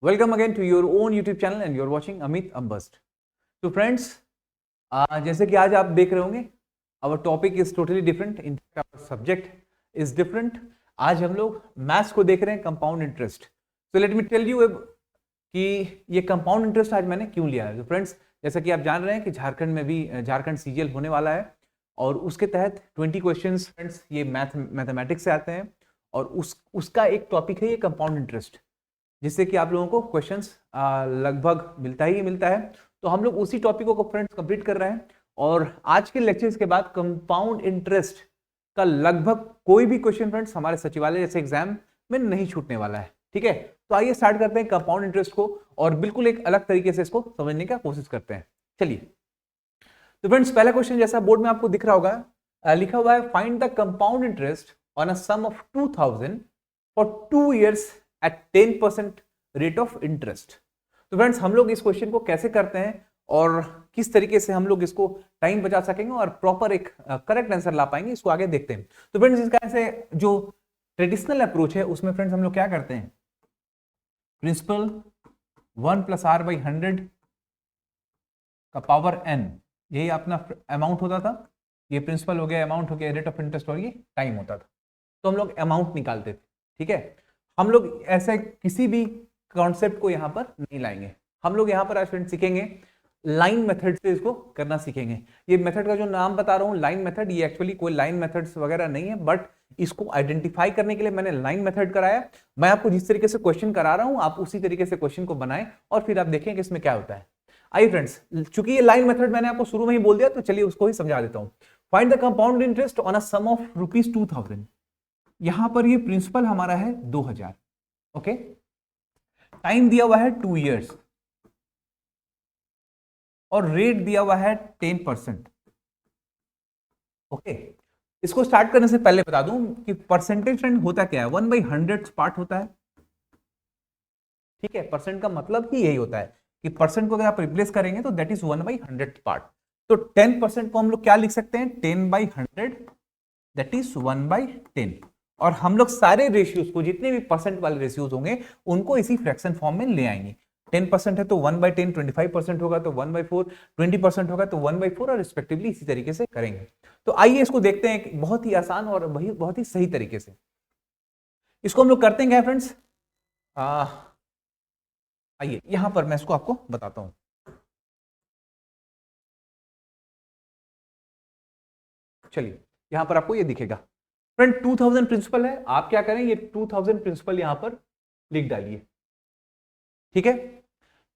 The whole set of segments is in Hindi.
Welcome again to your own YouTube channel and you're watching Amit Ambast. So friends, जैसे कि आज आप देख रहे होंगे, our topic is totally different. In fact, our subject is different. आज हम लोग मैथ्स को देख रहे हैं, compound interest. So let me tell you कि ये कंपाउंड इंटरेस्ट आज मैंने क्यों लिया है. तो फ्रेंड्स, जैसा कि आप जान रहे हैं कि झारखंड में भी झारखंड सीजीएल होने वाला है और उसके तहत 20 क्वेश्चंस फ्रेंड्स ये मैथमेटिक्स से आते हैं और उसका एक टॉपिक है ये कंपाउंड इंटरेस्ट, जिससे कि आप लोगों को क्वेश्चंस लगभग मिलता ही मिलता है. तो हम लोग उसी टॉपिक को फ्रेंड्स कंप्लीट कर रहे हैं और आज के लेक्चर्स के बाद कंपाउंड इंटरेस्ट का लगभग कोई भी क्वेश्चन फ्रेंड्स हमारे सचिवालय जैसे एग्जाम में नहीं छूटने वाला है. ठीक है, तो आइए स्टार्ट करते हैं कंपाउंड इंटरेस्ट को और बिल्कुल एक अलग तरीके से इसको समझने का कोशिश करते हैं. चलिए, तो फ्रेंड्स पहला क्वेश्चन जैसा बोर्ड में आपको दिख रहा होगा, लिखा हुआ है find the compound interest on a sum of 2000 for 2 years at 10% rate of interest. तो फ्रेंड्स हम लोग इस क्वेश्चन को कैसे करते हैं और किस तरीके से हम लोग इसको टाइम बचा सकेंगे और प्रॉपर एक करेक्ट आंसर ला पाएंगे, इसको आगे देखते हैं. तो फ्रेंड्स इसका ऐसे जो ट्रेडिशनल अप्रोच है उसमें फ्रेंड्स हम लोग क्या करते हैं, प्रिंसिपल 1 + r/100 का पावर n, यही अपना अमाउंट होता था. ये प्रिंसिपल हो गया, अमाउंट हो गया, रेट ऑफ इंटरेस्ट और ये टाइम होता था. तो हम लोग अमाउंट निकालते थे. ठीक है, हम लोग ऐसे किसी भी कॉन्सेप्ट को यहां पर नहीं लाएंगे. हम लोग यहां पर आज फ्रेंड सीखेंगे लाइन मेथड से इसको करना सीखेंगे. ये मेथड का जो नाम बता रहा हूं लाइन मेथड, ये एक्चुअली कोई लाइन मेथड्स वगैरह नहीं है, बट इसको आइडेंटिफाई करने के लिए मैंने लाइन मेथड कराया. मैं आपको जिस तरीके से क्वेश्चन करा रहा हूं आप उसी तरीके से क्वेश्चन को बनाएं और फिर आप देखें कि इसमें क्या होता है. आइए फ्रेंड्स, चूंकि ये लाइन मेथड मैंने आपको शुरू में ही बोल दिया तो चलिए उसको ही समझा देता हूं. Find the compound interest on a sum of ₹2000. यहां पर ये प्रिंसिपल हमारा है 2000. ओके, टाइम दिया हुआ है 2 years और रेट दिया हुआ है 10%. ओके, इसको स्टार्ट करने से पहले बता दूं कि परसेंटेज फ्रेंड होता क्या है, 1/100 पार्ट होता है. ठीक है, परसेंट का मतलब ही यही होता है कि परसेंट को अगर आप रिप्लेस करेंगे तो दैट इज 1/100 पार्ट. तो 10% को हम लोग क्या लिख सकते हैं, 10/100 दैट इज 1/10. और हम लोग सारे रेशियोज को, जितने भी परसेंट वाले रेशियोज होंगे उनको इसी फ्रैक्शन फॉर्म में ले आएंगे. 10% है तो 1/10, 25% होगा तो 1/4, 20% होगा तो 1/4 और रिस्पेक्टिवली इसी तरीके से करेंगे. तो आइए इसको देखते हैं बहुत ही आसान और बहुत ही सही तरीके से. इसको हम लोग करते हैं क्या फ्रेंड्स, आइए यहां पर मैं इसको आपको बताता हूं. चलिए, यहां पर आपको ये दिखेगा फ्रेंड 2000 प्रिंसिपल है. आप क्या करें, ये 2000 प्रिंसिपल यहां पर लिख डालिए. ठीक है,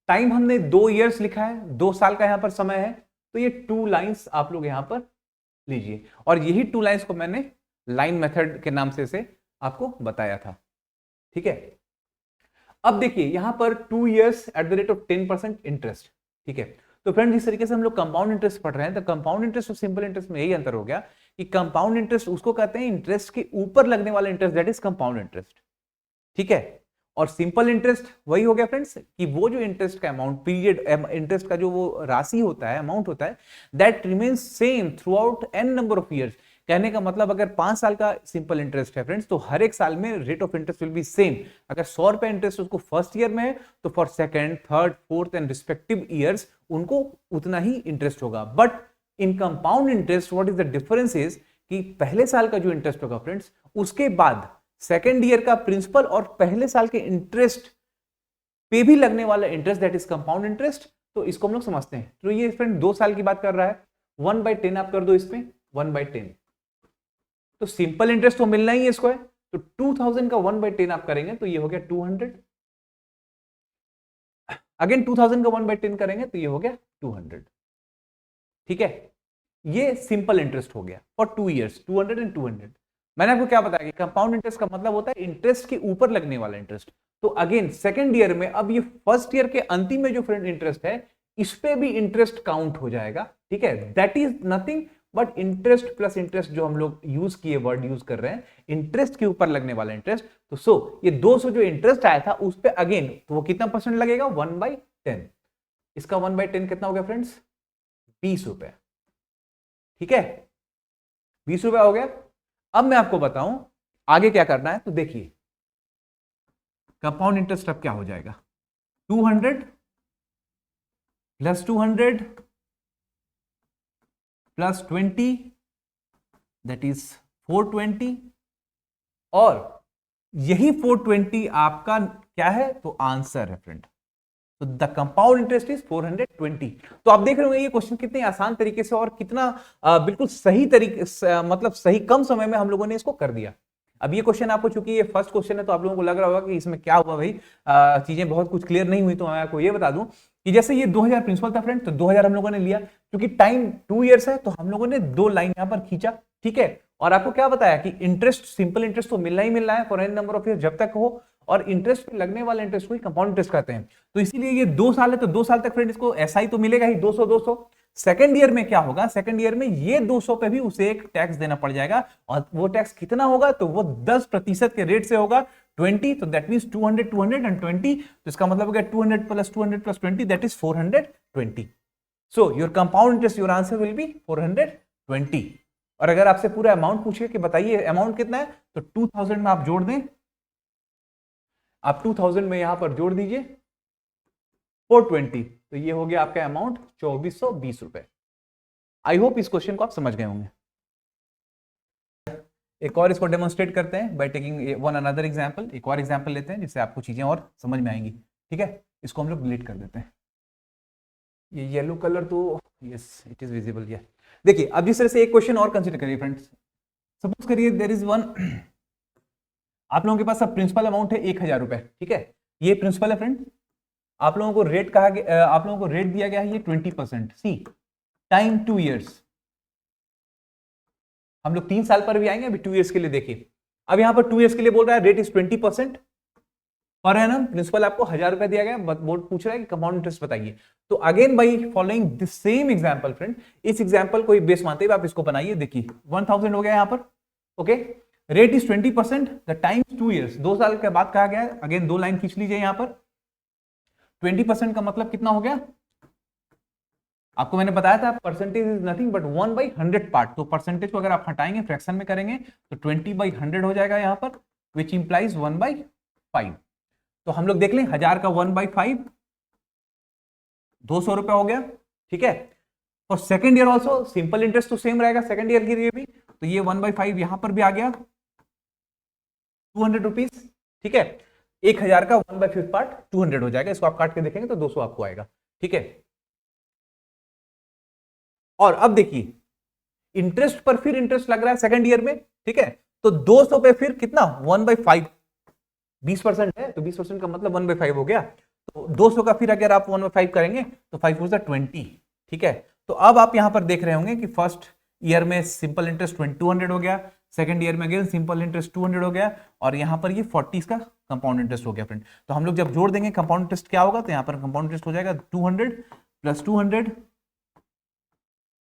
टाइम हमने 2 years लिखा है, 2 साल का यहां पर समय है, तो ये 2 लाइंस आप लोग यहां पर लीजिए और यही 2 लाइंस को मैंने लाइन मेथड के नाम से आपको बताया था. ठीक है, अब देखिए यहां पर 2 years at the rate of 10% interest. ठीक है, तो फ्रेंड जिस तरीके से हम लोग कंपाउंड इंटरेस्ट पढ़ रहे हैं, तो कंपाउंड इंटरेस्ट और सिंपल इंटरेस्ट में यही अंतर हो गया कि कंपाउंड इंटरेस्ट उसको कहते हैं इंटरेस्ट के ऊपर लगने वाला interest, that is compound interest. ठीक है, और सिंपल इंटरेस्ट वही हो गया फ्रेंड्स कि वो जो इंटरेस्ट का अमाउंट, पीरियड इंटरेस्ट का जो वो राशि होता है, अमाउंट होता है, that remains same throughout an number of years. कहने का मतलब अगर 5 साल का सिंपल इंटरेस्ट है फ्रेंड्स तो हर एक साल में rate of interest will be same. अगर 100 रुपए इंटरेस्ट उसको फर्स्ट ईयर में है तो for second, third, fourth and respective years उनको उतना ही इंटरेस्ट होगा. But in compound interest what is the difference is कि पहले साल का जो इंटरेस्ट होगा फ्रेंड्स, उसके बाद सेकेंड ईयर का प्रिंसिपल और पहले साल के इंटरेस्ट पे भी लगने वाला interest, that is compound interest. तो इसको हम लोग समझते हैं. तो ये फ्रेंड 2 साल की बात कर रहा है, 1/10 आप कर दो इसमें, 1/10. तो सिंपल इंटरेस्ट तो मिलना ही है इसको है, तो 2000 का 1/10 आप करेंगे तो ये हो गया 200. अगेन 2000 का 1/10 करेंगे तो ये हो गया 200. ठीक है, ये सिंपल इंटरेस्ट हो गया फॉर 2 years, 200 एंड 200. मैंने आपको क्या बताया कि कंपाउंड इंटरेस्ट का मतलब होता है इंटरेस्ट के ऊपर लगने वाला इंटरेस्ट. तो अगेन सेकंड ईयर में, अब ये फर्स्ट ईयर के अंतिम में जो फ्रेंड इंटरेस्ट है इस पे भी इंटरेस्ट काउंट हो जाएगा. ठीक है, that is nothing but interest plus interest, जो हम लोग यूज किए वर्ड यूज कर रहे हैं, इंटरेस्ट के ऊपर लगने वाला इंटरेस्ट. तो ये 200 जो इंटरेस्ट आया था उस पे अगेन तो वो कितना परसेंट लगेगा, 1/10. इसका 1/10 कितना हो गया फ्रेंड्स, 20 रुपए. ठीक है, 20 रुपए हो गया. अब मैं आपको बताऊं आगे क्या करना है. तो देखिए कंपाउंड इंटरेस्ट अब क्या हो जाएगा, 200 प्लस 200 प्लस 20 दैट इज 420, और यही 420 आपका क्या है, तो आंसर है फ्रेंड। तो द कंपाउंड इंटरेस्ट इज 420। तो आप देख रहे होंगे ये क्वेश्चन कितने आसान तरीके से और कितना बिल्कुल सही तरीके से, मतलब सही कम समय में हम लोगों ने इसको कर दिया। अब ये क्वेश्चन आपको, चूंकि ये फर्स्ट क्वेश्चन है, तो आप लोगों को लग रहा होगा कि इसमें क्या हुआ भाई, चीजें बहुत कुछ क्लियर नहीं हुई। तो मैं आपको ये बता दूं कि जैसे ये 2000 प्रिंसिपल था फ्रेंड, तो 2000 हम लोगों ने लिया, क्योंकि टाइम 2 इयर्स है, तो हम लोगों ने 2 लाइन यहां पर खींचा, ठीक है। और आपको क्या बताया कि इंटरेस्ट, सिंपल इंटरेस्ट तो मिलना ही मिलना है for any number of year जब तक हो, और इंटरेस्ट पे लगने वाले इंटरेस्ट को ही कंपाउंड इंटरेस्ट कहते हैं। तो इसीलिए ये 2 साल है, तो 2 साल तक फ्रेंड इसको एसआई तो मिलेगा ही 200 200। सेकंड ईयर में क्या होगा, सेकंड ईयर में ये 200 पे भी उसे एक टैक्स देना पड़ जाएगा, और वो टैक्स कितना होगा, तो वो 10% के रेट से होगा 20, तो दैट मींस 200 200 एंड 20, तो इसका मतलब हो गया 200 plus 20 that is 420। So your compound interest, your answer will B 420। और अगर आपसे पूरा अमाउंट पूछे कि बताइए अमाउंट कितना है, तो 2000 में आप जोड़ दें, आप 2000 में यहां पर जोड़ दीजिए 420, तो ये हो गया आपका अमाउंट 2420 रुपए। आई होप इस क्वेश्चन को आप समझ गए होंगे। एक और इसको डेमोन्स्ट्रेट करते हैं by taking one another example. एक और एग्जांपल लेते हैं जिससे आपको चीजें और समझ में आएंगी, ठीक है। इसको हम लोग डिलीट कर देते हैं, ये येलो कलर तो यस इट इज विजिबल। ये देखिए, अब जिस तरह से एक क्वेश्चन और कंसीडर करिए फ्रेंड्स। सपोज करिए देयर इज वन, आप लोगों के पास अब प्रिंसिपल अमाउंट है 1000 रुपए, ठीक है। ये प्रिंसिपल है फ्रेंड, आप लोगों को रेट कहा गया, आप लोगों को रेट दिया गया है ये 20%। सी टाइम 2 इयर्स, हम लोग 3 साल पर भी आएंगे, अभी 2 इयर्स के लिए देखिए। अब यहां पर 2 इयर्स के लिए बोल रहा है rate is 20% per annum. Principal आपको 1000 रुपए दिया गया, बोर्ड पूछ रहा है कि कंपाउंड इंटरेस्ट बताइए। तो again by following the same example friend, इस एग्जांपल को बेस मानते हुए आप इसको बनाइए। देखिए 1000 हो गया यहां पर, okay. Rate is 20%, the time 2 years, 2 साल के बाद कहा गया है। अगेन 2 लाइन खींच लीजिए यहां पर। 20% का मतलब कितना हो गया, आपको मैंने बताया था percentage is nothing but 1/100 part. तो परसेंटेज को अगर आप हटाएंगे, फ्रैक्शन में करेंगे, तो 20/100 हो जाएगा यहां पर, विच इंप्लाइज 1/5। तो हम लोग देख लें, 1000 का 1/5 200 रुपए हो गया, ठीक है। और second year also simple interest तो सेम रहेगा सेकेंड ईयर के लिए भी, तो ये 1/5 यहां पर भी आ गया 200 रुपीज, ठीक है। 1000 का 1/5 पार्ट 200 हो जाएगा, इसको आप काट के देखेंगे तो 200 आपको आएगा, ठीक है। और अब देखिए इंटरेस्ट पर फिर इंटरेस्ट लग रहा है सेकंड ईयर में, ठीक है। तो 200 पे फिर कितना 1/5, 20% है, तो 20% का मतलब 1/5 हो गया। तो 200 का फिर अगर आप 1/5 करेंगे तो 5 4 20, ठीक है। तो अब आप यहां पर देख रहे होंगे कि फर्स्ट ईयर में सिंपल इंटरेस्ट 200 हो गया, सेकंड ईयर में अगेन सिंपल इंटरेस्ट 200 हो गया, और यहां पर ये 40 का कंपाउंड इंटरेस्ट हो गया फ्रेंड। तो हम लोग जब जोड़ देंगे कंपाउंड इंटरेस्ट क्या होगा, तो यहां पर कंपाउंड इंटरेस्ट हो जाएगा 200 प्लस 200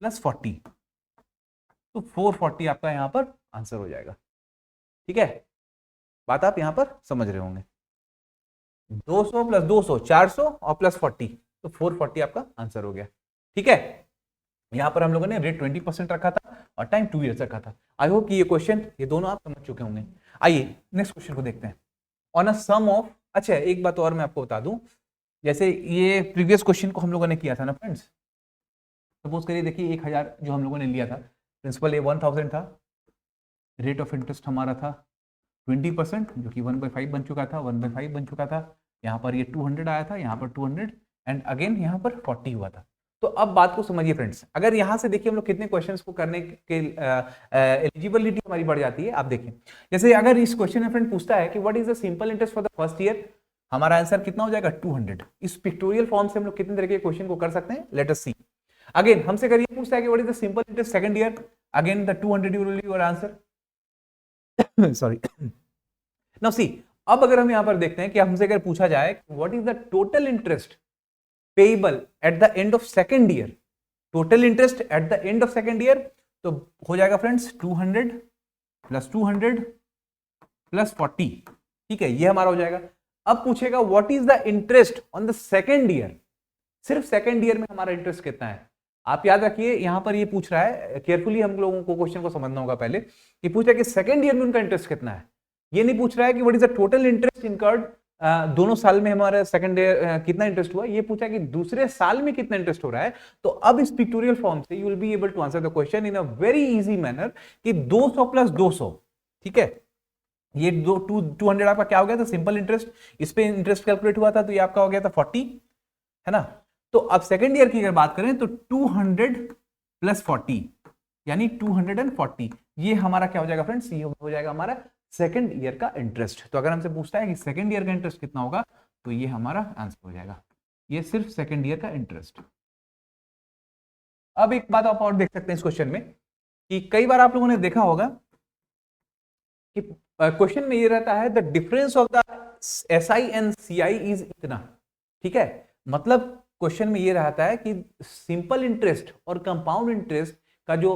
प्लस 40, तो 440 आपका यहां पर आंसर हो जाएगा, ठीक है। बात आप यहां पर समझ रहे होंगे। 200 प्लस 200 400 और प्लस 40, तो 440 आपका आंसर हो गया, ठीक है। यहां पर हम लोगों ने रेट 20% रखा था और टाइम 2 इयर्स रखा था। आई होप कि ये क्वेश्चन, ये दोनों आप समझ चुके होंगे। आइए नेक्स्ट क्वेश्चन को देखते हैं। ऑन अ सम ऑफ, अच्छा एक बात और मैं आपको बता दूं, जैसे ये प्रीवियस क्वेश्चन को हम लोगों ने किया था ना फ्रेंड्स। सपोज करिए, देखिए 1000 जो हम लोगों ने लिया था, प्रिंसिपल ये 1000 था, रेट ऑफ इंटरेस्ट हमारा था 20%, जो कि 1/5 बन चुका था, 1/5 बन चुका था। यहाँ पर ये 200 आया था, यहाँ पर 200 एंड अगेन यहाँ पर 40 हुआ था। तो अब बात को समझिए फ्रेंड्स, अगर यहाँ से देखिए हम लोग कितने क्वेश्चंस को करने के एलिजिबिलिटी हमारी बढ़ जाती है। आप देखें, जैसे अगर इस क्वेश्चन में फ्रेंड पूछता है कि what is the simple interest for the first year, हमारा आंसर कितना हो जाएगा 200। इस पिक्टोरियल फॉर्म से हम लोग कितने तरह के क्वेश्चन को कर सकते हैं, लेट अस सी। अगेन हमसे करिए, पूछता है कि what is the simple interest second year, again the 200 you will be your answer. Sorry, now see, अब अगर हम यहां पर देखते हैं कि हमसे अगर पूछा जाए what is the total interest payable at the end of second year, total interest at the end of second year, तो हो जाएगा फ्रेंड्स 200 प्लस 200 प्लस 40, ठीक है, ये हमारा हो जाएगा। अब पूछेगा what is the interest on the second year, सिर्फ सेकंड ईयर में हमारा इंटरेस्ट कितना है। आप याद रखिए यहां पर ये पूछ रहा है, केयरफुली हम लोगों को क्वेश्चन को समझना होगा पहले, कि पूछ रहा है कि सेकंड ईयर में उनका इंटरेस्ट कितना है। ये नहीं पूछ रहा है कि what is the total interest incurred दोनों साल में हमारा सेकंड ईयर कितना इंटरेस्ट हुआ, ये पूछा कि दूसरे साल में कितना इंटरेस्ट हो रहा है। तो अब इस पिक्टोरियल फॉर्म से you will be able to answer the question in a very easy manner कि 200 प्लस 200, ठीक है, ये 200 आपका क्या हो गया था, सिंपल इंटरेस्ट, इस पे इंटरेस्ट कैलकुलेट हुआ था, तो ये आपका हो गया था 40, है ना। तो अब सेकेंड ईयर की अगर बात करें तो 200 प्लस 40 यानी 240, ये हमारा क्या हो जाएगा फ्रेंड्स, ये हो जाएगा हमारा सेकेंड ईयर का इंटरेस्ट। तो अगर हमसे पूछता है कि सेकेंड ईयर का इंटरेस्ट कितना होगा, तो ये हमारा आंसर हो जाएगा, ये सिर्फ सेकेंड ईयर का इंटरेस्ट। अब एक बात आप और देख सकते हैं इस क्वेश्चन में कि कई बार आप लोगों ने देखा होगा कि क्वेश्चन में ये रहता है the difference of the SI and CI is इतना, ठीक है, मतलब क्वेश्चन में ये रहता है कि सिंपल इंटरेस्ट और कंपाउंड इंटरेस्ट का जो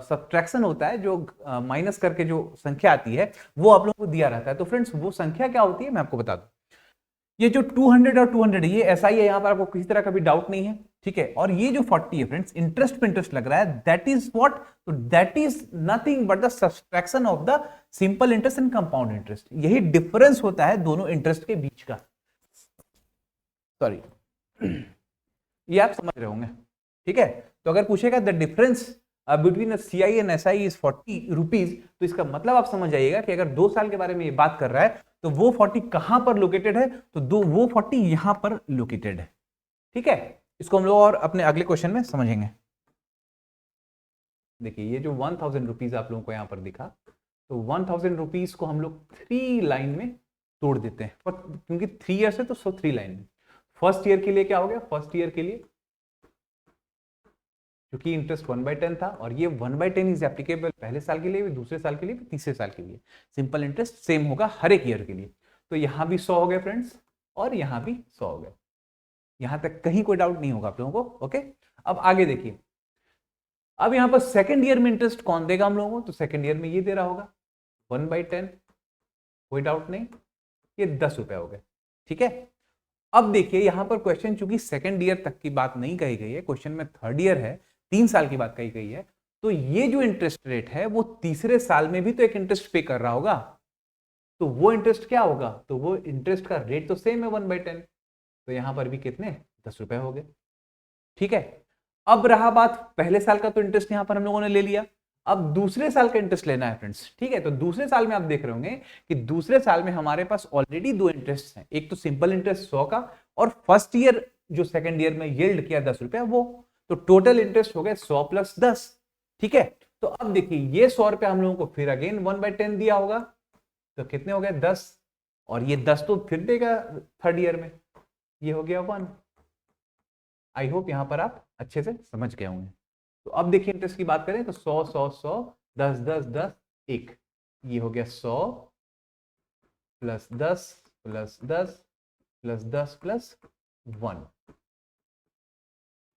सब्ट्रैक्शन होता है, जो माइनस करके जो संख्या आती है, वो आप लोगों को दिया रहता है। तो फ्रेंड्स वो संख्या क्या होती है मैं आपको बता दूं, ये जो 200 और 200 ये ऐसा ही है, यहां पर आपको किसी तरह का भी डाउट नहीं है, ठीक है। और ये जो 40 है फ्रेंड्स, इंटरेस्ट पे इंटरेस्ट लग रहा है, दैट इज व्हाट, तो that is nothing but the subtraction of the simple interest and compound interest. यही डिफरेंस होता है दोनों इंटरेस्ट के बीच का, सॉरी, ये आप समझ रहे होंगे, ठीक है। तो अगर पूछेगा the difference between CI and SI is 40 rupees, तो इसका मतलब आप समझ जाइएगा कि अगर 2 साल के बारे में ये बात कर रहा है तो वो 40 कहां पर लोकेटेड है, तो वो 40 यहां पर लोकेटेड है, ठीक है। इसको हम लोग और अपने अगले क्वेश्चन में समझेंगे। देखिए ये जो 1000 रुपीज आप लोगों को यहां पर दिखा, तो 1000 रुपीज को हम लोग 3 लाइन में तोड़ देते हैं, क्योंकि 3 ईयर्स है तो 3 लाइन में। फर्स्ट ईयर के लिए क्या हो गया, फर्स्ट ईयर के लिए क्योंकि इंटरेस्ट 1/10 था, और ये 1/10 इज एप्लीकेबल पहले साल के लिए भी, दूसरे साल के लिए भी, तीसरे साल के लिए, सिंपल इंटरेस्ट सेम होगा हर एक ईयर के लिए। तो यहां भी 100 हो गए फ्रेंड्स, और यहां भी 100 हो गए, यहां तक कहीं कोई डाउट नहीं होगा आप लोगों को, ओके। अब आगे देखिए, अब यहां पर सेकेंड ईयर में इंटरेस्ट कौन देगा हम लोगों को, तो सेकेंड ईयर में ये दे रहा होगा 1/10, कोई डाउट नहीं, ये 10 रुपए हो गए, ठीक है। अब देखिए यहां पर क्वेश्चन चूंकि सेकेंड ईयर तक की बात नहीं कही गई है, क्वेश्चन में थर्ड ईयर है, 3 साल की बात कही गई है, तो ये जो इंटरेस्ट रेट है वो तीसरे साल में भी तो एक इंटरेस्ट पे कर रहा होगा, तो वो इंटरेस्ट क्या होगा, तो वो इंटरेस्ट का रेट तो सेम है 1/10, तो यहां पर भी कितने 10 रुपए हो गए, ठीक है। अब रहा बात पहले साल का, तो इंटरेस्ट यहां पर हम लोगों ने ले लिया, अब दूसरे साल का इंटरेस्ट लेना है फ्रेंड्स, ठीक है। तो दूसरे साल में आप देख रहे होंगे कि दूसरे साल में हमारे पास ऑलरेडी 2 इंटरेस्ट हैं, एक तो सिंपल इंटरेस्ट 100 का, और फर्स्ट ईयर जो सेकंड ईयर में यील्ड किया 10 रुपया वो, तो टोटल इंटरेस्ट हो गए 100 प्लस 10, ठीक है। तो अब देखिए ये 100 रुपया हम लोगों को फिर अगेन 1/10 दिया होगा, तो कितने हो गए 10, और ये 10 तो फिर देगा थर्ड ईयर में, ये हो गया 1। आई होप यहां पर आप अच्छे से समझ गए होंगे। तो अब देखिए इंटरेस्ट की बात करें तो 100 100 100 10 10 10 1, ये हो गया 100 प्लस 10 प्लस 10 प्लस 10 प्लस 1,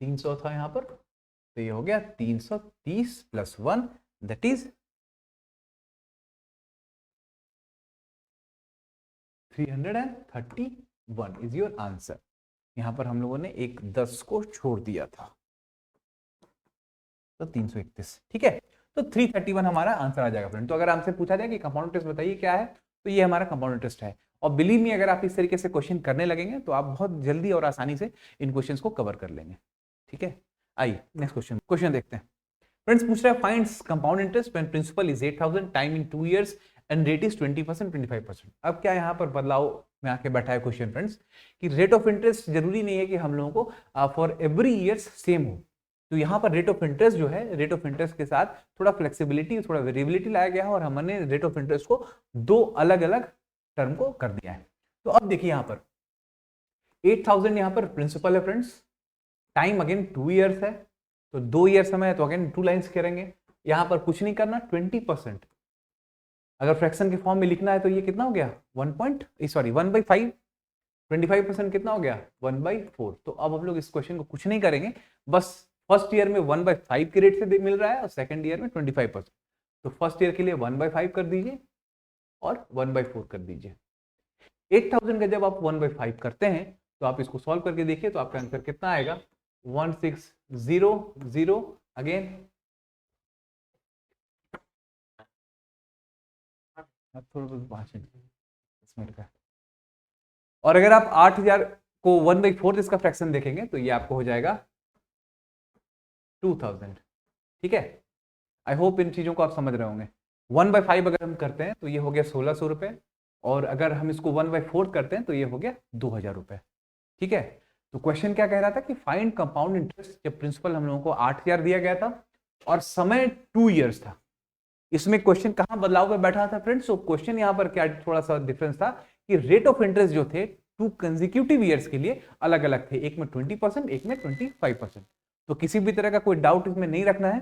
300 था यहां पर, तो ये हो गया 330 plus 1, that is 331 is your answer. यहां पर हम लोगों ने एक 10 को छोड़ दिया था, तो 331, ठीक है। तो 331 हमारा आंसर आ जाएगा फ्रेंड। तो अगर हमसे पूछा जाए कि कंपाउंड इंटरेस्ट बताइए क्या है, तो ये हमारा कंपाउंड इंटरेस्ट है। और बिलीव मी, अगर आप इस तरीके से क्वेश्चन करने लगेंगे तो आप बहुत जल्दी और आसानी से इन क्वेश्चंस को कवर कर लेंगे, ठीक है। आइए नेक्स्ट क्वेश्चन देखते हैं। फ्रेंड्स पूछ रहा है finds compound interest when principal is 8000, time in 2 years and rate is 20% 25%। अब क्या यहाँ पर बदलाव में आके बैठा है क्वेश्चन फ्रेंड्स, कि रेट ऑफ इंटरेस्ट जरूरी नहीं है कि हम लोगों को फॉर एवरी ईयर्स सेम हो। तो यहाँ पर रेट ऑफ इंटरेस्ट जो है, रेट ऑफ इंटरेस्ट के साथ थोड़ा फ्लेक्सिबिलिटी, थोड़ा वेरिएबिलिटी लाया गया है, और हमने रेट ऑफ इंटरेस्ट को 2 अलग अलग टर्म को कर दिया है। तो अब देखिए यहाँ पर 8000 यहाँ पर प्रिंसिपल है फ्रेंड्स, टाइम अगेन 2 इयर्स है, तो 2 ईयर समय है, तो अगेन 2 लाइन्स करेंगे, यहाँ पर कुछ नहीं करना, 20%। अगर फ्रैक्शन के फॉर्म में लिखना है तो ये कितना हो गया 1/5, 25% कितना हो गया 1/4। तो अब हम लोग इस क्वेश्चन को कुछ नहीं करेंगे, बस फर्स्ट ईयर में 1/5 के रेट से मिल रहा है और सेकंड ईयर में 25%, तो फर्स्ट ईयर के लिए 1/5 कर दीजिए और 1/4 कर दीजिए। 8000 का जब आप 1/5 करते हैं तो आप इसको सॉल्व करके देखिए, तो आपका आंसर कितना आएगा 1600, अगेन थोड़ा 5 मिनट का और अगर आप 8,000 को 1/4 इसका फ्रैक्शन देखेंगे तो ये आपको हो जाएगा 2000। ठीक है, आई होप इन चीजों को आप समझ रहे होंगे। 1/5 अगर हम करते हैं तो ये हो गया 1600 रुपए, और अगर हम इसको 1/4 करते हैं तो ये हो गया 2000 रुपए। ठीक है, तो क्वेश्चन क्या कह रहा था कि फाइंड कंपाउंड इंटरेस्ट, जब प्रिंसिपल हम लोगों को 8,000 दिया गया था और समय 2 इयर्स था। इसमें क्वेश्चन कहां बदलाव पे बैठा था फ्रेंड्स? तो क्वेश्चन यहां पर क्या थोड़ा सा डिफरेंस था कि रेट ऑफ इंटरेस्ट जो थे 2 कंसेक्यूटिव ईयर्स के लिए अलग अलग थे, एक में 20%, एक में 25%। तो किसी भी तरह का कोई डाउट इसमें नहीं रखना है।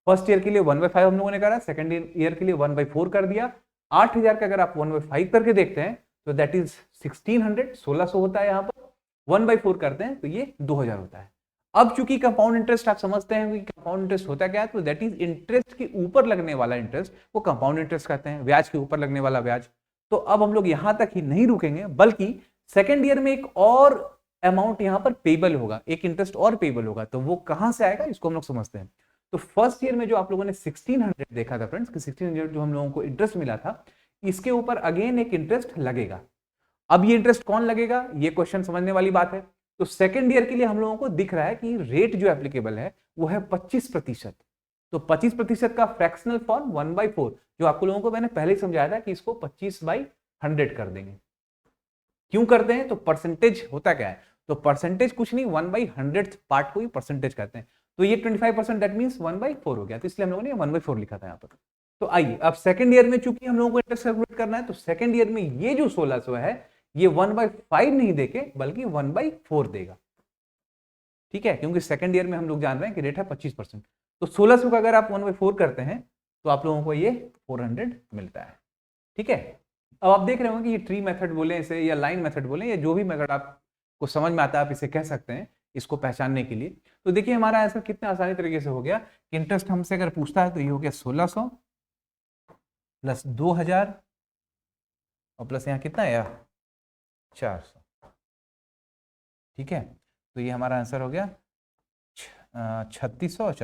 फर्स्ट ईयर के लिए 1/5 हम लोगों ने करा, सेकंड ईयर के लिए 1/4 कर दिया। 8,000 का अगर आप 1/5 करके देखते हैं तो दैट इज 1600 होता है। यहाँ पर 1/4 करते हैं तो ये 2000 होता है। अब चूंकि कंपाउंड इंटरेस्ट आप समझते हैं कि कंपाउंड इंटरेस्ट होता क्या है, तो दैट इज इंटरेस्ट के ऊपर लगने वाला इंटरेस्ट वो कंपाउंड इंटरेस्ट कहते हैं, ब्याज के ऊपर लगने वाला ब्याज। तो अब हम लोग यहां तक ही नहीं रुकेंगे, बल्कि सेकेंड ईयर में एक और अमाउंट यहां पर पेबल होगा, एक इंटरेस्ट और पेबल होगा। तो वो कहां से आएगा इसको हम लोग समझते हैं। तो फर्स्ट ईयर में जो आप लोगों ने 1600 देखा था फ्रेंड्स कि 1600 जो हम लोगों को इंटरेस्ट मिला था, इसके ऊपर अगेन एक इंटरेस्ट लगेगा। अब ये इंटरेस्ट कौन लगेगा, ये क्वेश्चन समझने वाली बात है। तो सेकेंड ईयर के लिए हम लोगों को दिख रहा है कि रेट जो एप्लीकेबल है वो है 25%। तो 25% का फ्रैक्शनल फॉर्म 1/4, जो आपको लोगों को मैंने पहले ही समझाया था कि इसको 25/100 कर देंगे। क्यों करते हैं? तो परसेंटेज होता क्या है, तो परसेंटेज कुछ नहीं, 1/100 पार्ट को ही परसेंटेज कहते हैं। तो ये 25% दैट मींस 1/4 हो गया, तो इसलिए हम लोगों ने 1/4 लिखा था यहाँ पर। तो आइए अब सेकंड ईयर में चूंकि हम लोगों को इंटरेस्ट कैलकुलेट करना है, तो सेकंड ईयर में ये जो 1600 है ये 1/5 नहीं देके बल्कि 1/4 देगा। ठीक है, क्योंकि सेकंड ईयर में हम लोग जान रहे हैं कि रेट है 25%। तो 1600 का अगर आप 1/4 करते हैं तो आप लोगों को ये 400 मिलता है। ठीक है, अब आप देख रहे होंगे कि ये ट्री मेथड बोले इसे या लाइन मेथड बोले या जो भी मेथड आपको समझ में आता है आप इसे कह सकते हैं इसको पहचानने के लिए। तो देखिए हमारा आंसर कितने आसानी तरीके से हो गया। इंटरेस्ट हमसे अगर पूछता है तो ये हो गया 1600 प्लस 2000 और प्लस यहाँ कितना है 400। ठीक है, तो ये हमारा आंसर हो गया 3600 और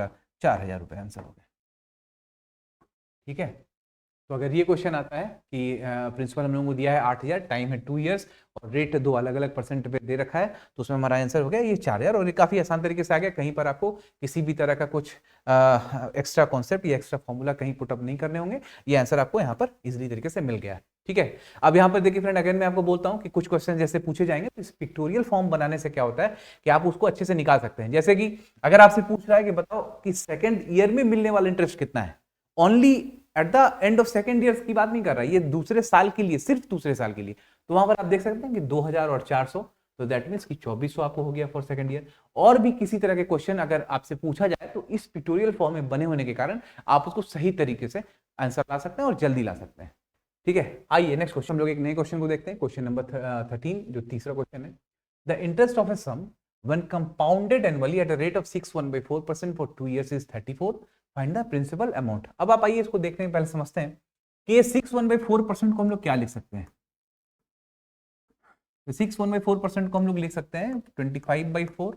4000 रुपये आंसर हो गया। ठीक है, तो अगर ये क्वेश्चन आता है कि प्रिंसिपल हम लोगों को दिया है 8000, टाइम है 2 इयर्स और रेट 2 अलग अलग परसेंट पे दे रखा है, तो उसमें हमारा आंसर हो गया ये 4000। और ये काफी आसान तरीके से आ गया, कहीं पर आपको किसी भी तरह का कुछ एक्स्ट्रा कॉन्सेप्ट या एक्स्ट्रा फॉर्मूला कहीं पुटअप नहीं करने होंगे। ये आंसर आपको यहाँ पर इजिली तरीके से मिल गया है। ठीक है, अब यहाँ पर देखिए फ्रेंड, अगर मैं आपको बोलता हूँ कि कुछ क्वेश्चन जैसे पूछे जाएंगे तो इस पिक्टोरियल फॉर्म बनाने से क्या होता है कि आप उसको अच्छे से निकाल सकते हैं। जैसे कि अगर आपसे पूछ रहा है कि बताओ कि सेकेंड ईयर में मिलने वाला इंटरेस्ट कितना है, only at the end of second year की बात नहीं कर रहा, ये दूसरे साल के लिए, सिर्फ दूसरे साल के लिए। तो वहां पर आप देख सकते हैं कि 2000 और 400, तो दैट मींस कि 2400 आपको हो गया फॉर सेकंड ईयर। और भी किसी तरह के क्वेश्चन अगर आपसे पूछा जाए तो इस पिक्टोरियल फॉर्म में बने होने के कारण आप उसको सही तरीके से आंसर ला सकते हैं और जल्दी ला सकते हैं। ठीक है, आइए नेक्स्ट क्वेश्चन, हम लोग एक नए क्वेश्चन को देखते हैं। क्वेश्चन नंबर 13 जो तीसरा क्वेश्चन है, the interest of a sum when compounded annually at a rate of 6.1/4% for 2 years is 34. Find the principal amount. अब आप आइए इसको देखने के पहले समझते हैं कि 6.1/4% को हम लोग क्या लिख सकते हैं। 6.1/4% को हम लोग लिख सकते हैं 25/4।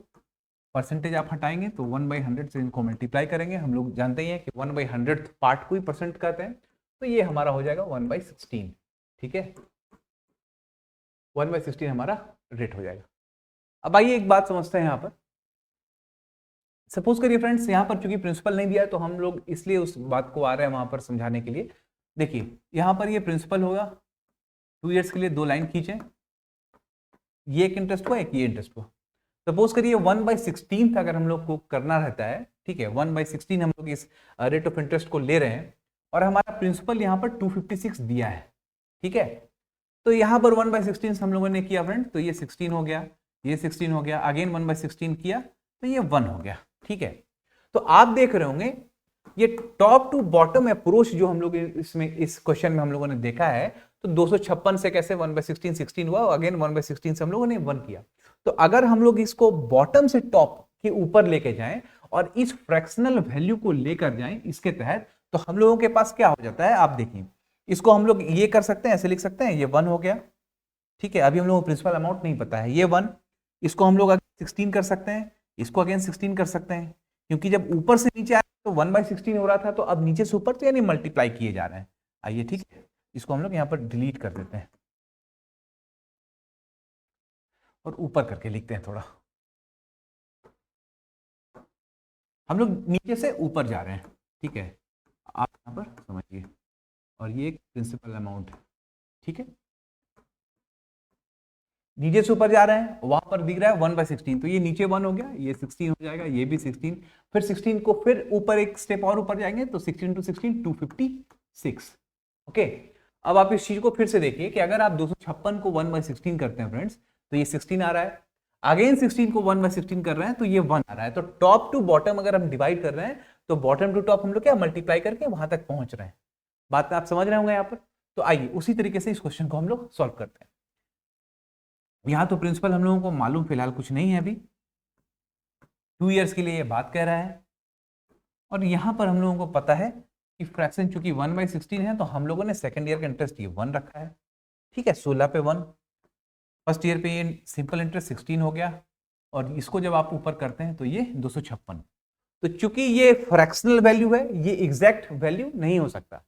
परसेंटेज आप हटाएंगे तो 1/100 से इनको मल्टीप्लाई करेंगे। हम लोग जानते ही हैं कि 1/100 पार्ट को ही परसेंट कहते हैं, तो ये हमारा हो जाएगा 1/16। ठीक है, 1/16 हमारा रेट हो जाएगा। अब आइए एक बात समझते हैं यहाँ पर। सपोज करिए फ्रेंड्स, यहाँ पर चूंकि प्रिंसिपल नहीं दिया है तो हम लोग इसलिए उस बात को आ रहे हैं वहां पर समझाने के लिए। देखिए यहाँ पर ये प्रिंसिपल होगा, 2 इयर्स के लिए 2 लाइन खींचें, ये एक इंटरेस्ट हुआ, एक ये इंटरेस्ट हुआ। सपोज करिए 1/16 अगर हम लोग को करना रहता है, ठीक है, 1/16 हम लोग इस रेट ऑफ इंटरेस्ट को ले रहे हैं और हमारा प्रिंसिपल यहाँ पर 256 दिया है। ठीक है, तो यहाँ पर 1/16 हम लोगों ने किया फ्रेंड, तो ये 16 हो गया, ये 16 हो गया, अगेन 1/16 किया तो ये 1 हो गया। ठीक है, तो आप देख रहे होंगे ये टॉप टू बॉटम अप्रोच जो हम लोग इसमें इस क्वेश्चन में हम लोगों ने देखा है, तो 256 से कैसे 1/16 16 हुआ, अगेन 1/16 से हम लोगों ने 1 किया। तो अगर हम लोग इसको बॉटम से टॉप के ऊपर लेके जाएं और इस फ्रैक्शनल वैल्यू को लेकर जाएं इसके तहत, तो हम लोगों के पास क्या हो जाता है, आप देखिए इसको हम लोग ये कर सकते हैं, ऐसे लिख सकते हैं, ये 1 हो गया। ठीक है, अभी हम लोगों को प्रिंसिपल अमाउंट नहीं पता है, ये 1, इसको हम लोग 16 कर सकते हैं, इसको अगेन 16 कर सकते हैं, क्योंकि जब ऊपर से नीचे आया तो 1/16 हो रहा था, तो अब नीचे से ऊपर तो यानी मल्टीप्लाई किए जा रहे हैं। आइए ठीक है, इसको हम लोग यहाँ पर डिलीट कर देते हैं। और ऊपर करके लिखते हैं थोड़ा। हम लोग नीचे से ऊपर जा रहे हैं, ठीक है, आप यहाँ पर समझिए, और ये एक प्रिंसिपल अमाउंट है, ठीक है। नीचे से ऊपर जा रहे हैं, वहां पर दिख रहा है 1/16, तो ये नीचे 1 हो गया, ये 16 हो जाएगा, ये भी 16, फिर 16 को फिर ऊपर एक स्टेप और ऊपर जाएंगे तो 16 × 16 256। ओके, अब आप इस चीज को फिर से देखिए कि अगर आप 256 को 1/16 करते हैं फ्रेंड्स, तो ये 16 आ रहा है, अगेन 16 को 1/16 कर रहे हैं तो ये 1 आ रहा है। तो टॉप टू बॉटम अगर हम डिवाइड कर रहे हैं तो बॉटम टू टॉप हम लोग क्या मल्टीप्लाई करके वहां तक पहुंच रहे हैं। बात आप समझ रहे होंगे यहाँ पर। तो आइए उसी तरीके से इस क्वेश्चन को हम लोग सॉल्व करते हैं। यहां तो प्रिंसिपल हम लोगों को मालूम फिलहाल कुछ नहीं है, अभी 2 इयर्स के लिए ये बात कह रहा है, और यहां पर हम लोगों को पता है कि फ्रैक्शन चूंकि 1/16 है तो हम लोगों ने सेकंड ईयर का इंटरेस्ट ये 1 रखा है, ठीक है, 16 पे 1, फर्स्ट ईयर पे ये सिंपल इंटरेस्ट 16 हो गया, और इसको जब आप ऊपर करते हैं तो ये 256। तो चूंकि ये फ्रैक्शनल वैल्यू है, ये एग्जैक्ट वैल्यू नहीं हो सकता,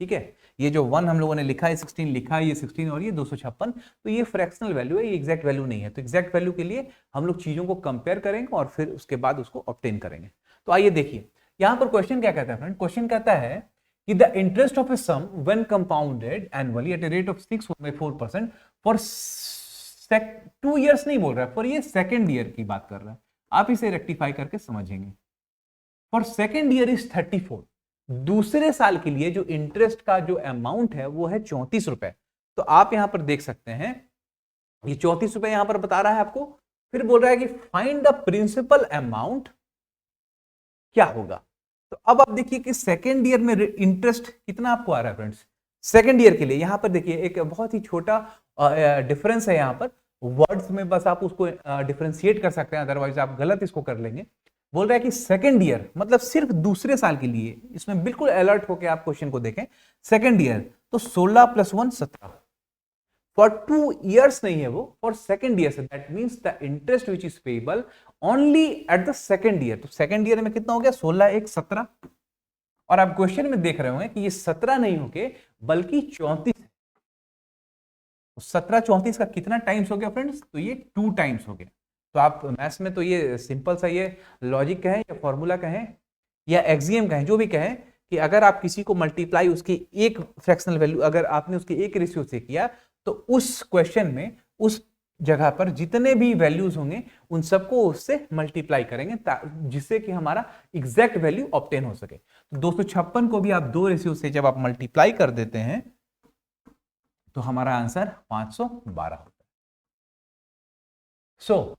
ठीक है। ये जो 1 हम लोगों ने लिखा है, 16 लिखा है, ये 16 और ये 256, तो ये फ्रैक्शनल वैल्यू है, ये एग्जैक्ट वैल्यू नहीं है। तो एग्जैक्ट वैल्यू के लिए हम लोग चीजों को कंपेयर करेंगे और फिर उसके बाद उसको ऑब्टेन करेंगे। तो आइए देखिए यहां पर क्वेश्चन क्या कहता है फ्रेंड। क्वेश्चन कहता है कि the interest of a sum when compounded annually at a rate of 6.4% for 2 years नहीं बोल रहा है, पर ये सेकेंड ईयर की बात कर रहा है। आप इसे रेक्टिफाई करके समझेंगे। फॉर सेकेंड ईयर इज 34, दूसरे साल के लिए जो इंटरेस्ट का जो अमाउंट है वो है 34 रुपए। तो आप यहां पर देख सकते हैं ये 34 रुपए यहां पर बता रहा है आपको, फिर बोल रहा है कि फाइंड द प्रिंसिपल अमाउंट क्या होगा। तो अब आप देखिए कि सेकेंड ईयर में इंटरेस्ट कितना आपको आ रहा है फ्रेंड्स, सेकेंड ईयर के लिए। यहां पर देखिए एक बहुत ही छोटा डिफरेंस है यहां पर, वर्ड्स में बस आप उसको डिफरेंशिएट कर सकते हैं, अदरवाइज आप गलत इसको कर लेंगे। बोल रहा है कि सेकेंड ईयर मतलब सिर्फ दूसरे साल के लिए, इसमें बिल्कुल अलर्ट होकर आप क्वेश्चन को देखें। सेकेंड ईयर तो 16 + 1 17, फॉर 2 इयर्स नहीं है वो, फॉर सेकेंड ईयर से, that means the interest which is payable only at the second year. तो सेकेंड ईयर में कितना हो गया, 16 × 1 = 17, और आप क्वेश्चन में देख रहे होंगे कि ये 17 नहीं होके बल्कि 34 है। 17 34 का कितना टाइम्स हो गया फ्रेंड्स, तो ये 2 टाइम्स हो गया। तो आप मैथ्स में तो ये सिंपल सा ये लॉजिक कहें या फॉर्मूला कहें या एक्सियम कहें, जो भी कहें, कि अगर आप किसी को मल्टीप्लाई उसकी एक फ्रैक्शनल वैल्यू अगर आपने उसके एक रेशियो से किया तो उस क्वेश्चन में उस जगह पर जितने भी वैल्यूज होंगे उन सबको उससे मल्टीप्लाई करेंगे जिससे कि हमारा एग्जैक्ट वैल्यू ऑब्टेन हो सके। तो 256 को भी आप 2 रेशियो से जब आप मल्टीप्लाई कर देते हैं तो हमारा आंसर 512 होता है। सो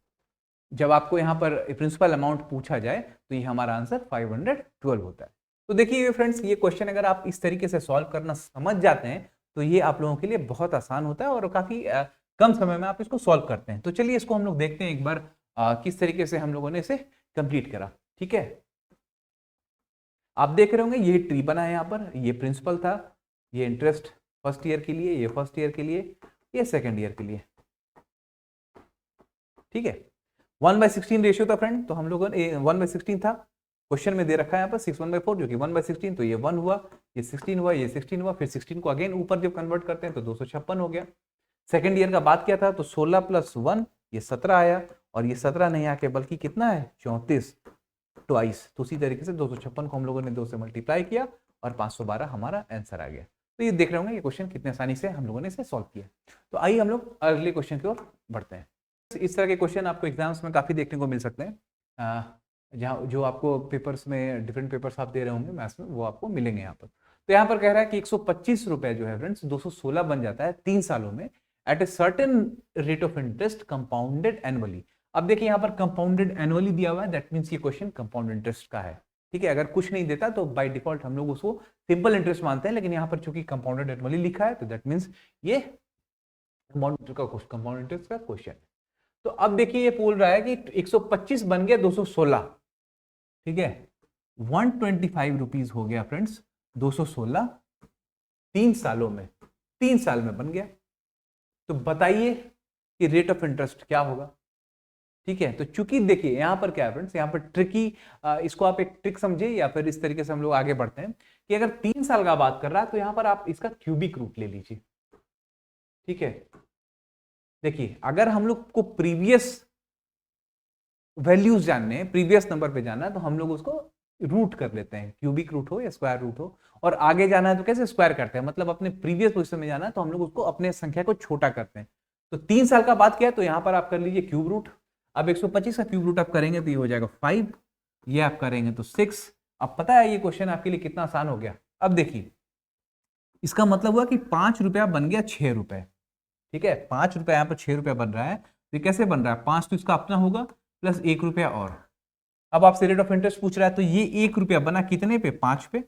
जब आपको यहां पर प्रिंसिपल अमाउंट पूछा जाए तो ये हमारा आंसर 512 होता है। तो देखिए फ्रेंड्स, ये क्वेश्चन अगर आप इस तरीके से सॉल्व करना समझ जाते हैं तो ये आप लोगों के लिए बहुत आसान होता है और काफी कम समय में आप इसको सॉल्व करते हैं। तो चलिए इसको हम लोग देखते हैं एक बार किस तरीके से हम लोगों ने इसे कंप्लीट करा। ठीक है, आप देख रहे होंगे ये ट्री बना है, यहाँ पर ये प्रिंसिपल था, ये इंटरेस्ट फर्स्ट ईयर के लिए, ये फर्स्ट ईयर के लिए, ये सेकेंड ईयर के लिए। ठीक है, 1/16 रेशियो था फ्रेंड, तो हम लोगों ने 1/16 था, क्वेश्चन में दे रखा है यहाँ पर 6/1/4 जो कि 1/16, तो ये 1 हुआ, ये 16 हुआ, ये 16 हुआ, फिर 16 को अगेन ऊपर जब कन्वर्ट करते हैं तो 256 हो गया। सेकेंड ईयर का बात किया था तो 16 + 1 ये 17 आया, और ये 17 नहीं आके बल्कि कितना है 34 ट्वाइस। तो उसी तरीके से 256 को हम लोगों ने 2 से मल्टीप्लाई किया और 512 हमारा आंसर आ गया। तो ये देख रहे होंगे ये क्वेश्चन कितने आसानी से हम लोगों ने इसे सॉल्व किया। तो आइए हम लोग अगले क्वेश्चन की ओर बढ़ते हैं। इस तरह के क्वेश्चन आपको एग्जाम्स में काफी देखने को मिल सकते हैं, जहाँ जो आपको पेपर्स में डिफरेंट पेपर्स आप दे रहे होंगे मैथ्स में, वो आपको मिलेंगे यहाँ पर। तो यहाँ पर कह रहा है कि 125 रुपए जो है फ्रेंड्स 216 बन जाता है 3 सालों में at a certain rate of interest compounded annually. अब देखिए यहाँ पर कंपाउंडेड एनुअली दिया हुआ है, दैट मीन्स ये क्वेश्चन कंपाउंड इंटरेस्ट का है। ठीक है, अगर कुछ नहीं देता तो बाय डिफॉल्ट हम लोग उसको सिंपल इंटरेस्ट मानते हैं, लेकिन यहाँ पर चूंकि कंपाउंडेड एनुअली लिखा है तो दैट मीन्स ये कंपाउंड इंटरेस्ट का क्वेश्चन। तो अब देखिए ये बोल रहा है कि 125 बन गया 216, ठीक है, 125 रुपीज हो गया फ्रेंड्स 216 3 सालों में, 3 साल में बन गया। तो बताइए कि रेट ऑफ इंटरेस्ट क्या होगा। ठीक है, तो चूंकि देखिए यहां पर क्या है फ्रेंड्स, यहां पर ट्रिकी, इसको आप एक ट्रिक समझिए या फिर इस तरीके से हम लोग आगे बढ़ते हैं कि अगर 3 साल का बात कर रहा है तो यहां पर आप इसका क्यूबिक रूट ले लीजिए। ठीक है, देखिए अगर हम लोग को प्रीवियस वैल्यूज जानने हैं, प्रीवियस नंबर पे जाना है, तो हम लोग उसको रूट कर लेते हैं, क्यूबिक रूट हो या स्क्वायर रूट हो। और आगे जाना है तो कैसे स्क्वायर करते हैं, मतलब अपने प्रीवियस पोजीशन में जाना है तो हम लोग उसको अपने संख्या को छोटा करते हैं। तो 3 साल का बात किया है, तो यहां पर आप कर लीजिए क्यूब रूट। अब 125 का क्यूब रूट आप करेंगे तो ये हो जाएगा 5, ये आप करेंगे तो 6। अब पता है ये क्वेश्चन आपके लिए कितना आसान हो गया। अब देखिए इसका मतलब हुआ कि 5 रुपया बन गया 6 रुपए। ठीक है, 5 रुपया यहाँ पर 6 रुपया बन रहा है। तो ये कैसे बन रहा है, 5 तो इसका अपना होगा प्लस 1 रुपया और। अब आपसे रेट ऑफ इंटरेस्ट पूछ रहा है, तो ये 1 रुपया बना कितने पे, 5 पे,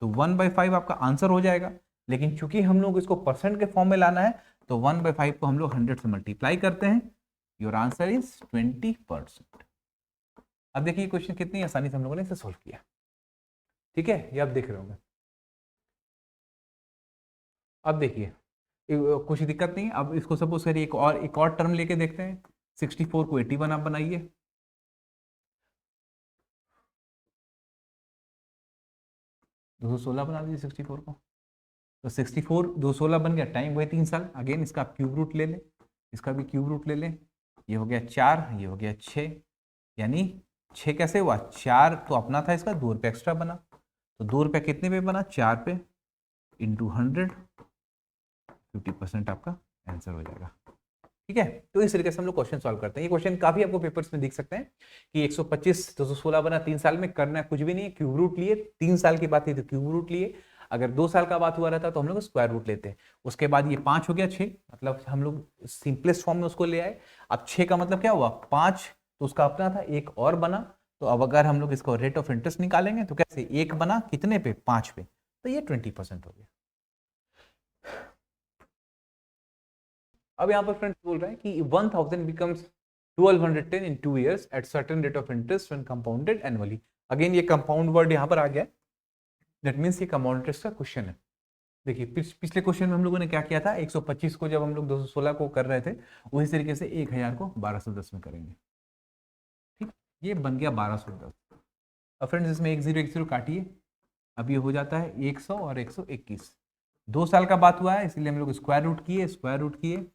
तो 1/5 आपका आंसर हो जाएगा। लेकिन चूंकि हम लोग इसको परसेंट के फॉर्म में लाना है, तो 1/5 को हम लोग 100 से मल्टीप्लाई करते हैं। Your answer is 20%। अब देखिए क्वेश्चन कितनी आसानी से हम लोगों ने इसे सोल्व किया। ठीक है, ये आप देख रहे होंगे। अब देखिए कुछ दिक्कत नहीं। अब इसको सपोज करिए एक और टर्म लेके देखते हैं। 64 को 81 आप बनाइए। दो 16 बना दीजिए 64 को। तो 64 216 बन गया, टाइम वही 3 साल। अगेन इसका आप क्यूब रूट ले लें, इसका भी क्यूब रूट ले लें। ये हो गया 4, ये हो गया 6, यानी 6 कैसे हुआ, 4 तो अपना था इसका, 2 रुपये एक्स्ट्रा बना। तो 2 रुपया कितने पे बना, 4 पे, इंटू 100, 50% आपका आंसर हो जाएगा। ठीक है, तो इस तरीके से हम लोग क्वेश्चन सॉल्व करते हैं। ये क्वेश्चन काफी आपको पेपर्स में दिख सकते हैं कि 125 216 बना 3 साल में, करना कुछ भी नहीं है, क्यूब रूट लिए। 3 साल की बात थी तो क्यूब रूट लिए। अगर 2 साल का बात हुआ रहता तो हम लोग स्क्वायर रूट लेते हैं। उसके बाद ये 5 हो गया 6, मतलब हम लोग सिंपलेस्ट फॉर्म में उसको ले आए। अब 6 का मतलब क्या हुआ, 5 तो उसका अपना था, एक और बना। तो अब अगर हम लोग इसको रेट ऑफ इंटरेस्ट निकालेंगे तो कैसे, एक बना कितने पे, 5 पे, तो ये 20% हो गया। अब यहाँ पर फ्रेंड्स बोल रहे हैं कि 1000 becomes 1210 in 2 years at certain rate of interest when compounded annually। Again ये कंपाउंड वर्ड यहाँ पर आ गया, दैट मीन्स ये कंपाउंड इंटरेस्ट का क्वेश्चन है। देखिए पिछले क्वेश्चन में हम लोगों ने क्या किया था, 125 को जब हम लोग 216 को कर रहे थे, उसी तरीके से 1000 को 1210 में करेंगे। ठीक, ये बन गया 1210। अब फ्रेंड्स इसमें 1010 काटिए, अब ये हो जाता है 100 और 121। 2 साल का बात हुआ है इसलिए हम लोग स्क्वायर रूट किए, स्क्वायर रूट किए,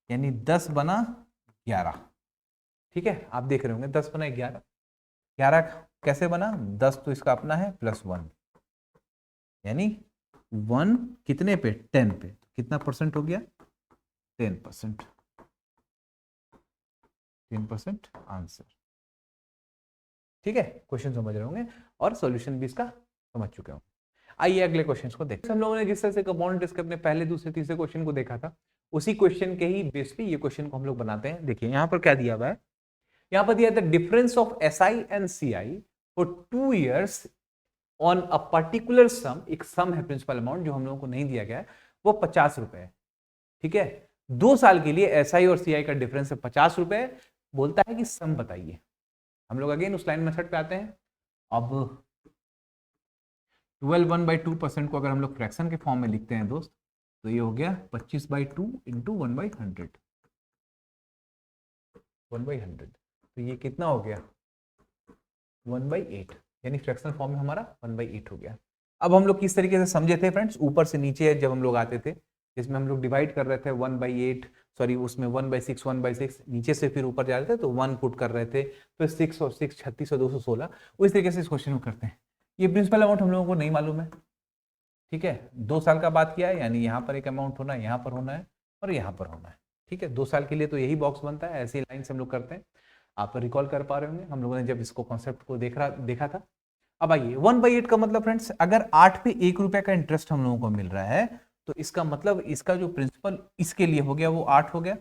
यानी 10 बना 11। ठीक है, आप देख रहे होंगे 10 बना 11। 11 कैसे बना, 10 तो इसका अपना है प्लस 1, यानी 1 कितने पे, 10 पे, कितना परसेंट हो गया, 10%। 10% आंसर। ठीक है, क्वेश्चन समझ रहे होंगे और सॉल्यूशन भी इसका समझ चुके होंगे। आइए अगले क्वेश्चन को देखते हैं। हम लोगों ने जिस तरह से कंपाउंड इंटरेस्ट के अपने पहले दूसरे तीसरे क्वेश्चन को देखा था, उसी क्वेश्चन के ही बेस पे ये क्वेश्चन को हम लोग बनाते हैं। देखिए यहाँ पर क्या दिया हुआ है, यहाँ पर दिया था difference of SI and CI for 2 years on a particular sum. एक सम है प्रिंसिपल अमाउंट जो हम लोगों को नहीं दिया गया है, वो 50 रुपए है। ठीक है, 2 साल के लिए SI और CI का डिफरेंस है 50 रुपए। बोलता है कि सम बताइए। हम लोग अगेन उस लाइन मेथड पे आते हैं। अब 12 1/2% को अगर हम लोग फ्रैक्शन के फॉर्म में लिखते हैं दोस्त, तो ये हो गया 25/2 इंटू 1/100, 1/100। तो ये कितना हो गया, 1/8, यानी फ्रैक्शनल फॉर्म में हमारा 1/8 हो गया। अब हम लोग किस तरीके से समझे थे फ्रेंड्स, ऊपर से नीचे जब हम लोग आते थे, जिसमें हम लोग डिवाइड कर रहे थे 1/8, सॉरी उसमें 1/6 1/6, नीचे से फिर ऊपर जा रहे थे तो 1 पुट कर रहे थे, फिर 6 और 6 36 और 216। उस तरीके से इस क्वेश्चन में करते हैं। ये प्रिंसिपल अमाउंट हम लोगों को नहीं मालूम है। ठीक है, 2 साल का बात किया है, यानी यहाँ पर एक अमाउंट होना है, यहाँ पर होना है और यहाँ पर होना है। ठीक है, 2 साल के लिए तो यही बॉक्स बनता है, ऐसी लाइन से हम लोग करते हैं। आप रिकॉल कर पा रहे होंगे, हम लोगों ने जब इसको कॉन्सेप्ट को देखा था। अब आइए 1/8 का मतलब फ्रेंड्स, अगर 8 पे 1 रुपया का इंटरेस्ट हम लोगों को मिल रहा है, तो इसका मतलब इसका जो प्रिंसिपल इसके लिए हो गया वो 8 हो गया।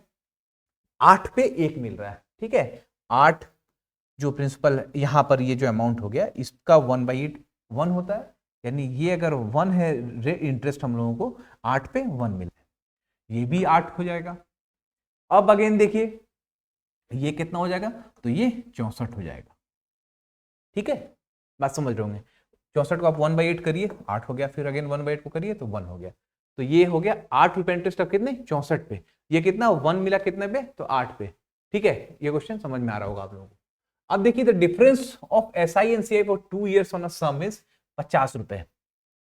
8 पे 1 मिल रहा है। ठीक है, 8 जो प्रिंसिपल यहाँ पर ये जो अमाउंट हो गया, इसका 1/8 1 होता है, यानी ये अगर 1 है इंटरेस्ट हम लोगों को, 8 पे 1 मिला है, ये भी 8 हो जाएगा। अब अगेन देखिए ये कितना हो जाएगा, तो ये 64 हो जाएगा। ठीक है, बात समझ रहे होंगे। 64 को आप 1/8 करिए, 8 हो गया, फिर अगेन 1/8 को करिए तो 1 हो गया। तो ये हो गया 8 रुपए इंटरेस्ट, अब कितने, 64 पे। ये कितना 1 मिला कितने पे, तो 8 पे। ठीक है, ये क्वेश्चन समझ में आ रहा होगा आप लोगों को। अब देखिए the difference of SI and CI for 2 years on a sum is 50 रुपए।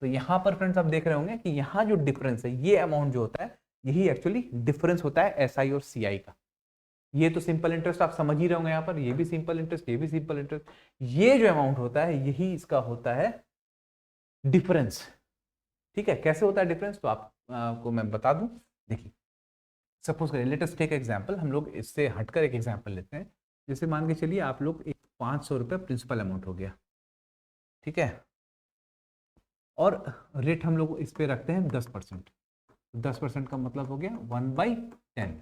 तो यहां पर फ्रेंड्स आप देख रहे होंगे कि यहाँ जो डिफरेंस है, ये अमाउंट जो होता है यही एक्चुअली डिफरेंस होता है एसआई और सीआई का। ये तो सिंपल इंटरेस्ट आप समझ ही रहे होंगे, यहाँ पर ये भी सिंपल इंटरेस्ट, ये भी सिंपल इंटरेस्ट, ये जो अमाउंट होता है यही इसका होता है डिफरेंस। ठीक है, कैसे होता है डिफरेंस तो आपको मैं बता दूं। देखिए सपोज करिए, लेट अस टेक एग्जांपल, हम लोग इससे हटकर एक एग्जांपल लेते हैं। जैसे मान के चलिए आप लोग एक 500 रुपये प्रिंसिपल अमाउंट हो गया, ठीक है, और रेट हम लोग इस पे रखते हैं 10%। 10% का मतलब हो गया 1/10।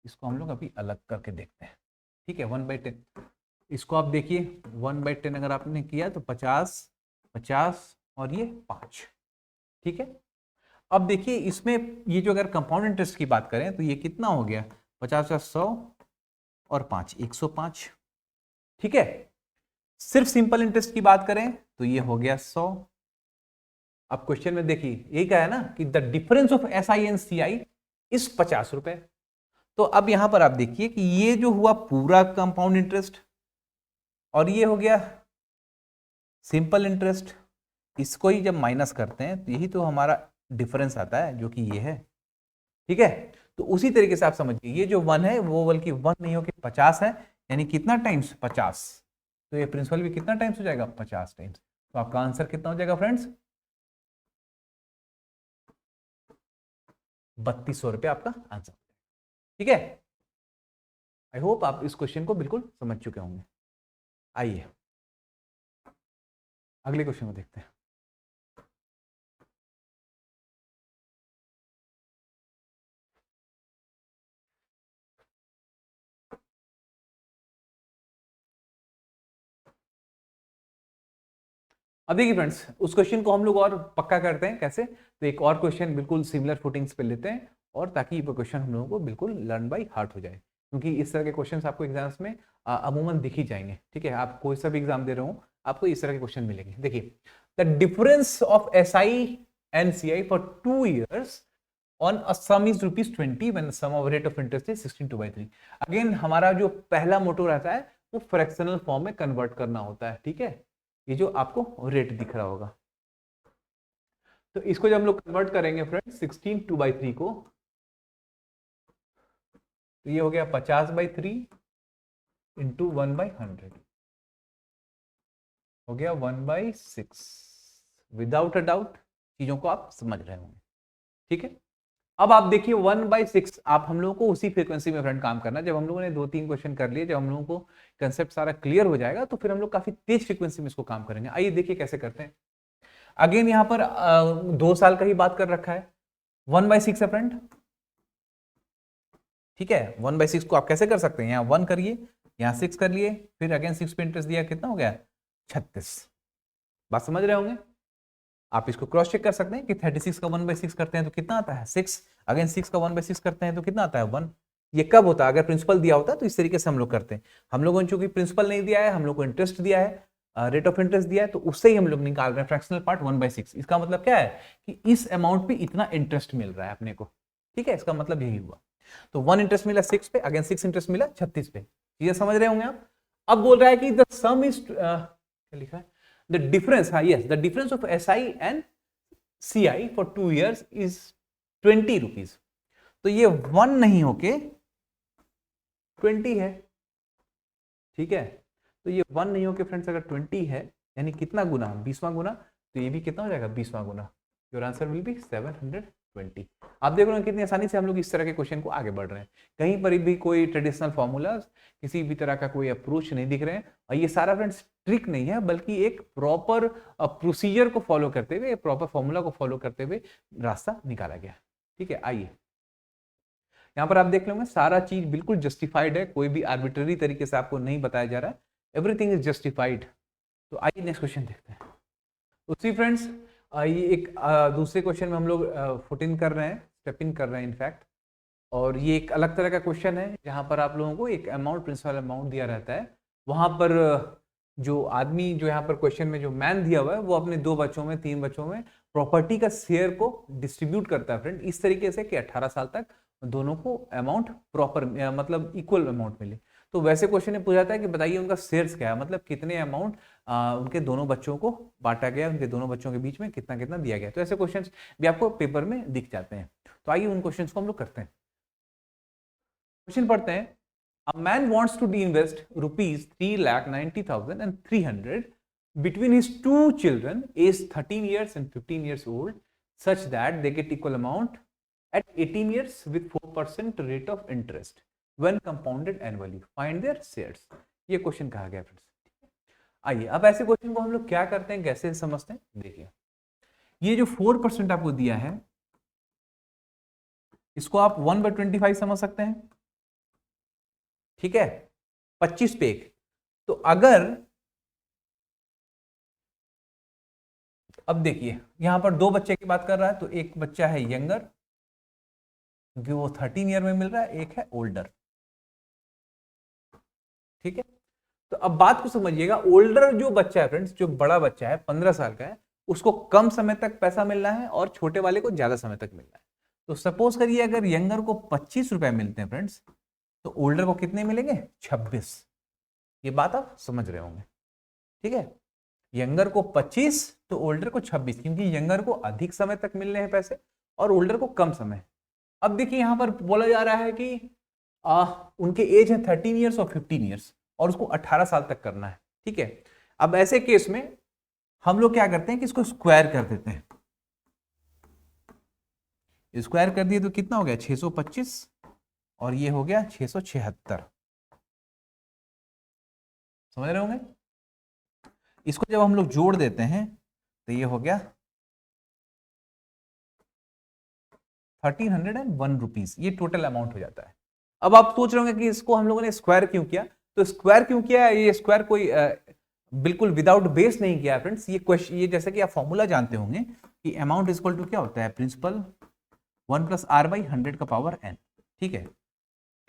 इसको हम लोग अभी अलग करके देखते हैं, ठीक है। 1/10 इसको आप देखिए, 1/10 अगर आपने किया तो 50, 50 और ये 5, ठीक है। अब देखिए इसमें ये जो अगर कंपाउंड इंटरेस्ट की बात करें तो ये कितना हो गया, 50 का 100 और 5 105, ठीक है। सिर्फ सिंपल इंटरेस्ट की बात करें तो ये हो गया 100। अब क्वेश्चन में देखिए यही कहा है ना कि the difference of SI and CI इस 50 रुपए। तो अब यहां पर आप देखिए कि ये जो हुआ पूरा कंपाउंड इंटरेस्ट और ये हो गया सिंपल इंटरेस्ट, इसको ही जब माइनस करते हैं तो यही तो हमारा डिफरेंस आता है जो कि ये है, ठीक है। तो उसी तरीके से आप समझिए ये जो 1 है वो बल्कि 1 नहीं हो कि 50 है, यानी कितना टाइम्स 50, तो ये प्रिंसिपल भी कितना टाइम्स हो जाएगा 50 टाइम्स। तो आपका आंसर कितना हो जाएगा फ्रेंड्स, 3200 रुपये आपका आंसर, ठीक है। आई होप आप इस क्वेश्चन को बिल्कुल समझ चुके होंगे। आइए अगले क्वेश्चन को देखते हैं। अब देखिए फ्रेंड्स, उस क्वेश्चन को हम लोग और पक्का करते हैं कैसे, तो एक और क्वेश्चन बिल्कुल सिमिलर फुटिंग्स पे लेते हैं और ताकि ये क्वेश्चन हम लोगों को बिल्कुल लर्न बाय हार्ट हो जाए, क्योंकि इस तरह के क्वेश्चंस आपको एग्जाम्स में अमूमन दिख ही जाएंगे, ठीक है। आप कोई सा भी एग्जाम दे रहे हो आपको इस तरह के क्वेश्चन मिलेंगे। देखिए the difference of SI and CI for 2 years on a sum is ₹20 when sum of rate of interest is 16/3। Again हमारा जो पहला मोटो रहता है वो फ्रैक्शनल फॉर्म में कन्वर्ट करना होता है, ठीक है। ये जो आपको रेट दिख रहा होगा, तो इसको जब हम लोग कन्वर्ट करेंगे फ्रेंड्स 16/3 को, तो ये हो गया 50/3 इंटू 1/100 हो गया 1/6। विदाउट अ डाउट चीजों को आप समझ रहे होंगे, ठीक है। अब आप देखिए 1/6 आप हम लोगों को उसी फ्रीक्वेंसी में फ्रेंड काम करना। जब हम लोगों ने 2-3 क्वेश्चन कर लिए, जब हम लोगों को कंसेप्ट सारा क्लियर हो जाएगा तो फिर हम लोग काफी तेज फ्रीक्वेंसी में इसको काम करेंगे। आइए देखिए कैसे करते हैं। अगेन यहां पर 2 साल का ही बात कर रखा है, 1/6 है फ्रेंड, ठीक है। 1/6 को आप कैसे कर सकते हैं, यहाँ 1 करिए, यहाँ 6 कर लिए, फिर अगेन 6 पे इंटरेस्ट दिया, कितना हो गया 36। बात समझ रहे होंगे। आप इसको क्रॉस चेक कर सकते हैं कि 36 का 1/6 करते हैं तो कितना आता है 6, अगेन 6 का 1/6 करते हैं तो कितना आता है 1। ये कब होता है, अगर प्रिंसिपल दिया होता है तो इस तरीके से हम लोग करते हैं। हम लोगों ने चूंकि प्रिंसिपल नहीं दिया है, हम लोग को इंटरेस्ट दिया है, रेट ऑफ इंटरेस्ट दिया है, तो उससे ही हम लोग निकाल रहे हैं फ्रैक्शनल पार्ट 1/6। इसका मतलब क्या है कि इस अमाउंट पे इतना इंटरेस्ट मिल रहा है अपने को, ठीक है। इसका मतलब यही हुआ। तो 1 इंटरेस्ट मिला 6 पे, अगेन 6 इंटरेस्ट मिला 36 पे। ये समझ रहे होंगे आप। अब बोल रहा है कि द सम इज क्या लिखा है, द डिफरेंस, हाँ yes, the difference of SI and CI for 2 years is 20 rupees. तो ये 1 नहीं होके 20 है, ठीक है। तो ये 1 नहीं होके फ्रेंड्स अगर 20 है, यानी कितना गुना, 20वां गुना, तो ये भी कितना हो जाएगा 20वां गुना। Your answer will be 720। आप देख रहे हो कितनी आसानी से हम लोग इस तरह के क्वेश्चन को आगे बढ़ रहे हैं। कहीं पर भी कोई ट्रेडिशनल फॉर्मूला, किसी भी तरह का कोई अप्रोच नहीं दिख रहे हैं। और ये सारा फ्रेंड्स ट्रिक नहीं है, बल्कि एक प्रॉपर प्रोसीजर को फॉलो करते हुए, प्रॉपर फॉर्मूला को फॉलो करते हुए रास्ता निकाला गया, ठीक है। आइए यहाँ पर आप देख लेंगे सारा चीज बिल्कुल जस्टिफाइड है, कोई भी आर्बिट्ररी तरीके से आपको नहीं बताया जा रहा है, एवरीथिंग इज जस्टिफाइड। तो आइए नेक्स्ट क्वेश्चन देखते हैं। उसी फ्रेंड्स ये एक दूसरे क्वेश्चन में हम लोग फुट इन कर रहे हैं, स्टेप इन कर रहे हैं इनफैक्ट। और ये एक अलग तरह का क्वेश्चन है जहाँ पर आप लोगों को एक अमाउंट, प्रिंसिपल अमाउंट दिया रहता है। वहाँ पर जो आदमी, जो यहाँ पर क्वेश्चन में जो मैन दिया हुआ है, वो अपने 2 बच्चों में, 3 बच्चों में प्रॉपर्टी का शेयर को डिस्ट्रीब्यूट करता है फ्रेंड, इस तरीके से कि 18 साल तक दोनों को अमाउंट प्रॉपर, मतलब इक्वल अमाउंट मिले। तो वैसे क्वेश्चन में पूछा जाता है कि बताइए उनका शेयर्स क्या है, मतलब कितने अमाउंट उनके दोनों बच्चों को बांटा गया, उनके दोनों बच्चों के बीच में कितना कितना दिया गया। तो ऐसे क्वेश्चंस भी आपको पेपर में दिख जाते हैं। तो आइए उन क्वेश्चंस को हम लोग करते हैं। क्वेश्चन पढ़ते हैं। A man wants to invest ₹3,90,300 between his two children aged 13 years and 15 years old such that they get equal amount at 18 years with 4% rate of interest when compounded annually. Find their shares. ये क्वेश्चन कहा गया फ्रेंड्स। आइए अब ऐसे क्वेश्चन को हम लोग क्या करते हैं, कैसे समझते हैं, देखिए ये जो 4% आपको दिया है इसको आप 1/25 समझ सकते हैं, ठीक है, 25 पे एक। तो अगर अब देखिए यहां पर दो बच्चे की बात कर रहा है, तो एक बच्चा है यंगर क्योंकि वो 13 ईयर में मिल रहा है, एक है ओल्डर, ठीक है। तो अब बात को समझिएगा, ओल्डर जो बच्चा है फ्रेंड्स, जो बड़ा बच्चा है 15 साल का है, उसको कम समय तक पैसा मिल रहा है और छोटे वाले को ज्यादा समय तक मिल रहा है। तो सपोज करिए अगर यंगर को 25 रुपए मिलते हैं फ्रेंड्स, तो ओल्डर को कितने मिलेंगे, 26। ये बात आप समझ रहे होंगे, ठीक है। यंगर को 25 तो ओल्डर को 26, क्योंकि यंगर को अधिक समय तक मिल रहे हैं पैसे और ओल्डर को कम समय। अब देखिए यहां पर बोला जा रहा है कि उनके एज है 13 ईयर्स और 15 ईयर्स और उसको 18 साल तक करना है, ठीक है। अब ऐसे केस में हम लोग क्या करते हैं कि इसको स्क्वायर कर देते हैं। स्क्वायर कर दिए तो कितना हो गया 625 और ये हो गया 676, समझ रहे होंगे। इसको जब हम लोग जोड़ देते हैं तो ये हो गया 1301 रुपीज, ये टोटल अमाउंट हो जाता है। अब आप सोच रहे होंगे कि इसको हम लोगों ने स्क्वायर क्यों किया, तो स्क्वायर क्यों किया, ये स्क्वायर कोई बिल्कुल विदाउट बेस नहीं किया फ्रेंड्स। ये क्वेश्चन, ये जैसे कि आप फॉर्मूला जानते होंगे कि अमाउंट इज इक्वल टू क्या होता है, प्रिंसिपल 1 + r/100 का पावर n, ठीक है।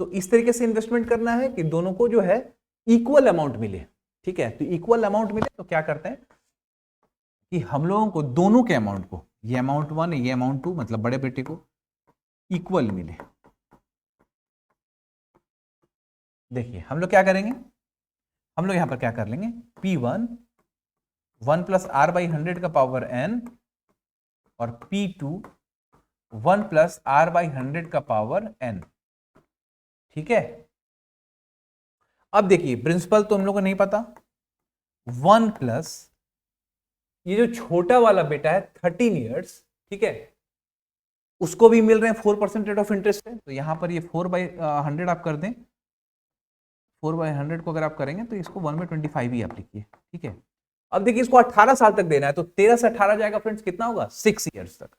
तो इस तरीके से इन्वेस्टमेंट करना है कि दोनों को जो है इक्वल अमाउंट मिले, ठीक है। तो इक्वल अमाउंट मिले तो क्या करते हैं कि हम लोगों को दोनों के अमाउंट को, ये अमाउंट 1 ये अमाउंट 2, मतलब बड़े बेटे को इक्वल मिले। देखिए हम लोग क्या करेंगे, हम लोग यहां पर क्या कर लेंगे, P1 1 + r/100 का पावर n और P2 1 + r/100 का पावर n, ठीक है। अब देखिए प्रिंसिपल तो हम लोग को नहीं पता, 1 प्लस ये जो छोटा वाला बेटा है 13 ईयर्स, ठीक है, उसको भी मिल रहे हैं 4% रेट ऑफ इंटरेस्ट है। तो यहां पर ये 4/100 आप कर दें, 4/100 को अगर आप करेंगे तो इसको 1/25 ही आप लिखिए, ठीक है। अब देखिए इसको 18 साल तक देना है, तो 13 से 18 जाएगा फ्रेंड्स, कितना होगा 6 ईयर्स तक,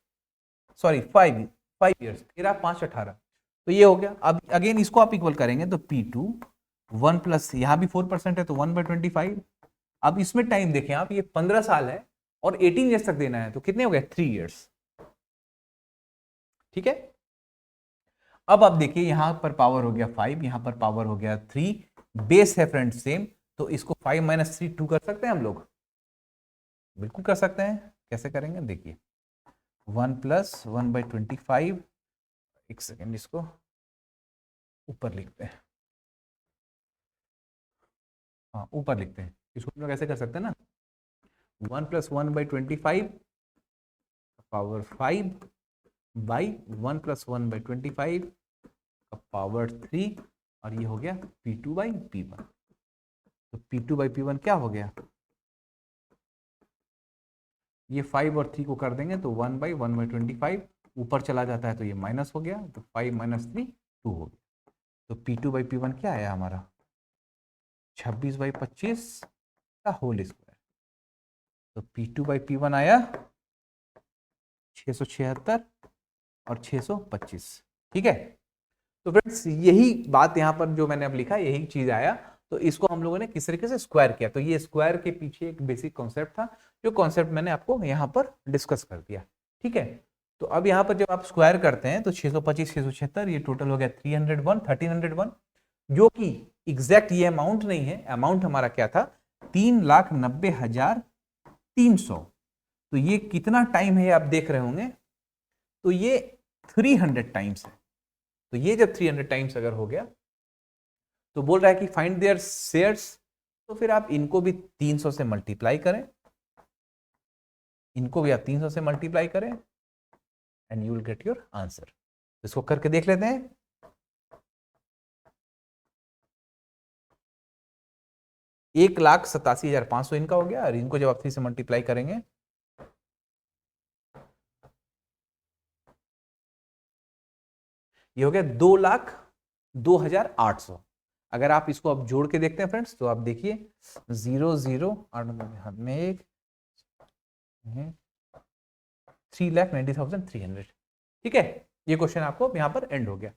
सॉरी 5 ईयर्स, 13 5 18, तो ये हो गया। अब अगेन इसको आप इक्वल करेंगे तो P2 1 प्लस यहां भी 4% है तो 1/25। अब इसमें टाइम देखें आप, ये 15 साल है और 18 ईयर्स तक देना है, तो कितने हो गए 3 ईयर्स, ठीक है। अब आप देखिए यहां पर पावर हो गया 5, यहां पर पावर हो गया 3, बेस है फ्रेंड सेम, तो इसको 5 - 3 2 कर सकते हैं हम लोग, बिल्कुल कर सकते हैं। कैसे करेंगे देखिए, 1 + 1/25, एक सेकेंड इसको ऊपर लिखते हैं, हाँ ऊपर लिखते हैं, इसको हम लोग ऐसे कर सकते हैं ना, 1 + 1/25 पावर 5 बाई 1 + 1/25 का पावर 3 और ये हो गया P2/P1। तो P2/P1 क्या हो गया, ये 5 और 3 को कर देंगे तो 1/1/25, ऊपर चला जाता है तो ये माइनस हो गया, तो 5 - 3 2 हो गया। तो P2/P1 क्या आया हमारा 26/25 का होल स्क्वायर। तो P2/P1 आया 676 और 625, ठीक है। तो फ्रेंड्स यही बात यहाँ पर जो मैंने अब लिखा, यही चीज आया, तो इसको हम लोगों ने किस तरीके से स्क्वायर किया। तो ये स्क्वायर के पीछे एक बेसिक कॉन्सेप्ट था, जो कॉन्सेप्ट मैंने आपको यहाँ पर डिस्कस कर दिया, ठीक है। तो अब यहाँ पर जब आप स्क्वायर करते हैं तो 625 676 ये टोटल हो गया 1301, जो कि एग्जैक्ट ये अमाउंट नहीं है, अमाउंट हमारा क्या था 3,90,300। तो ये कितना टाइम है आप देख रहे होंगे, तो ये 300 टाइम्स है। तो ये जब 300 टाइम्स अगर हो गया तो बोल रहा है कि फाइंड देयर शेयर्स, तो फिर आप इनको भी 300 से मल्टीप्लाई करें, इनको भी आप 300 से मल्टीप्लाई करें and you will get your answer. इसको करके देख लेते हैं। 1,87,500 इनका हो गया, और इनको जब आप 3 से मल्टीप्लाई करेंगे ये हो गया 2,02,800। अगर आप इसको अब जोड़ के देखते हैं फ्रेंड्स, तो आप देखिए 0 0 हाथ में एक 3,90,300। ठीक है, ये क्वेश्चन आपको यहां पर एंड हो गया।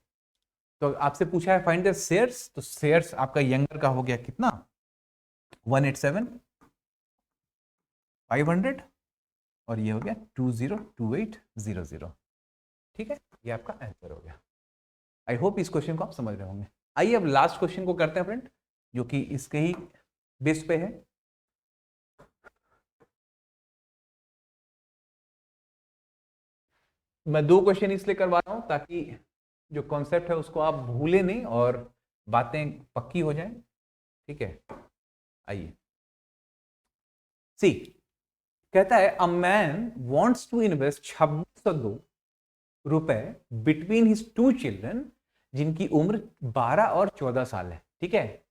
तो आपसे पूछा है फाइंड द शेयर्स, तो शेयर्स आपका यंगर का हो गया कितना 187,500, और ये हो गया 202800। ठीक है, ये आपका आंसर हो गया। आई होप इस क्वेश्चन को आप समझ रहे होंगे। आइए अब लास्ट क्वेश्चन को करते हैं फ्रेंड, जो कि इसके ही बेस पे है। मैं 2 क्वेश्चन इसलिए करवा रहा हूं ताकि जो कॉन्सेप्ट है उसको आप भूले नहीं और बातें पक्की हो जाएं। ठीक है, आइए सी, कहता है a man wants to invest 2602 रुपए बिटवीन हिज 2 चिल्ड्रन, जिनकी उम्र 12 और 14 साल है। ठीक है,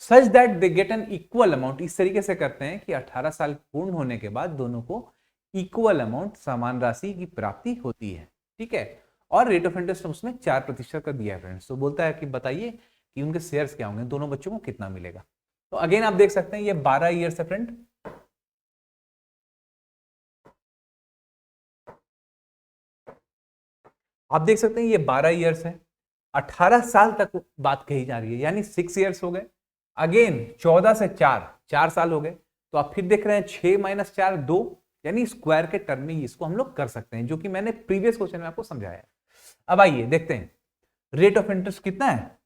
such that they get an equal amount. इस तरीके से करते हैं कि 18 साल पूर्ण होने के बाद दोनों को इक्वल अमाउंट, समान राशि की प्राप्ति होती है। ठीक है, और रेट ऑफ इंटरेस्ट उसमें 4% का दिया है फ्रेंड्स। तो बोलता है कि बताइए कि उनके शेयर्स क्या होंगे, दोनों बच्चों को कितना मिलेगा। तो अगेन आप देख सकते हैं ये 12 ईयर्स है फ्रेंड, आप देख सकते हैं ये 12 ईयर्स है, 18 साल तक बात कही जा रही है, यानी 6 ईयर्स हो गए। अगेन 14 से 4 साल हो गए। तो आप फिर देख रहे हैं 6 - 4 2, यानी स्क्वायर के टर्म में इसको हम लोग कर सकते हैं, जो कि मैंने प्रीवियस क्वेश्चन में आपको समझाया है। अब आइए देखते हैं रेट ऑफ इंटरेस्ट कितना है,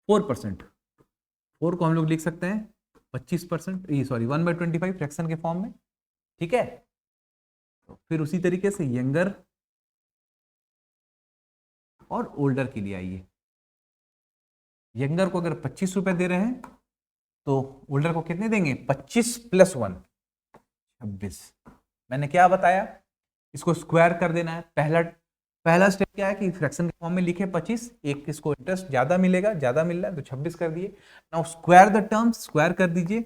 4%। 4 को हम लोग लिख सकते हैं 25%, सॉरी 1/25 फ्रैक्शन के फॉर्म में। ठीक है, तो फिर उसी तरीके से यंगर और ओल्डर के लिए आइए। यंगर को अगर 25 रुपए दे रहे हैं तो ओल्डर को कितने देंगे, 25 + 1 26। मैंने क्या बताया, इसको स्क्वायर कर देना है। पहला स्टेप क्या है कि फ्रैक्शन के फॉर्म में लिखे 25, एक इसको इंटरेस्ट ज्यादा मिलेगा, ज्यादा मिल रहा है तो 26 कर दिए। Now square the terms, square कर दीजिए,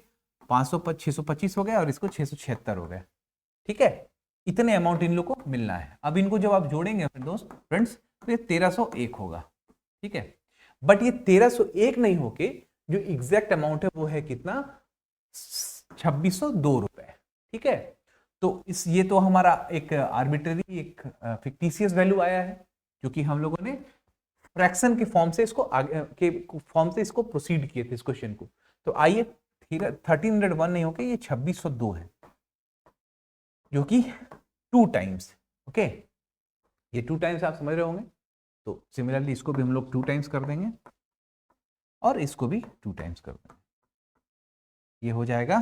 625 हो गया और इसको 676 हो गया। ठीक है, इतने अमाउंट इन लोग को मिलना है। अब इनको जब आप जोड़ेंगे फ्रेंड्स, तो ये 1301 होगा। ठीक है, बट ये 1301 नहीं होके जो एग्जैक्ट अमाउंट है वो है कितना, 2602 रुपए। ठीक है, तो ये तो हमारा एक आर्बिट्ररी, एक फिक्टिशियस वैल्यू आया है, जो कि हम लोगों ने फ्रैक्शन के फॉर्म से इसको आगे के फॉर्म से इसको प्रोसीड किए थे इस क्वेश्चन को। तो आइए 1301 नहीं होके ये 2602 है, जो कि 2 टाइम्स। ओके, ये 2 टाइम्स आप समझ रहे होंगे। तो सिमिलरली इसको भी हम लोग 2 टाइम्स कर देंगे और इसको भी 2 टाइम्स कर देंगे। ये हो जाएगा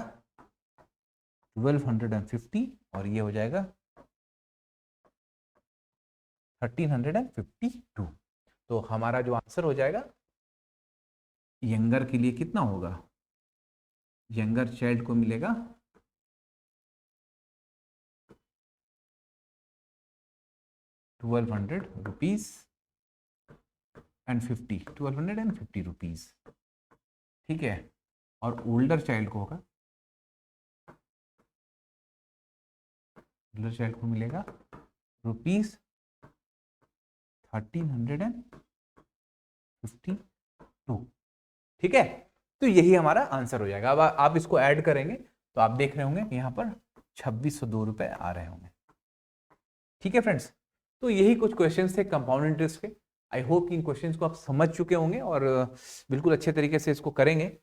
1250 और ये हो जाएगा 1352। तो हमारा जो आंसर हो जाएगा यंगर के लिए कितना होगा, यंगर चाइल्ड को मिलेगा 1200 रुपीज एंड 1250 रुपीज। ठीक है, और ओल्डर चाइल्ड को होगा, ओल्डर चाइल्ड को मिलेगा रुपीज 1352। ठीक है, तो यही हमारा आंसर हो जाएगा। अब आप इसको ऐड करेंगे तो आप देख रहे होंगे यहाँ पर 2602 रुपए आ रहे होंगे। ठीक है फ्रेंड्स, तो यही कुछ क्वेश्चंस थे कंपाउंड इंटरेस्ट के। आई होप कि इन क्वेश्चंस को आप समझ चुके होंगे और बिल्कुल अच्छे तरीके से इसको करेंगे।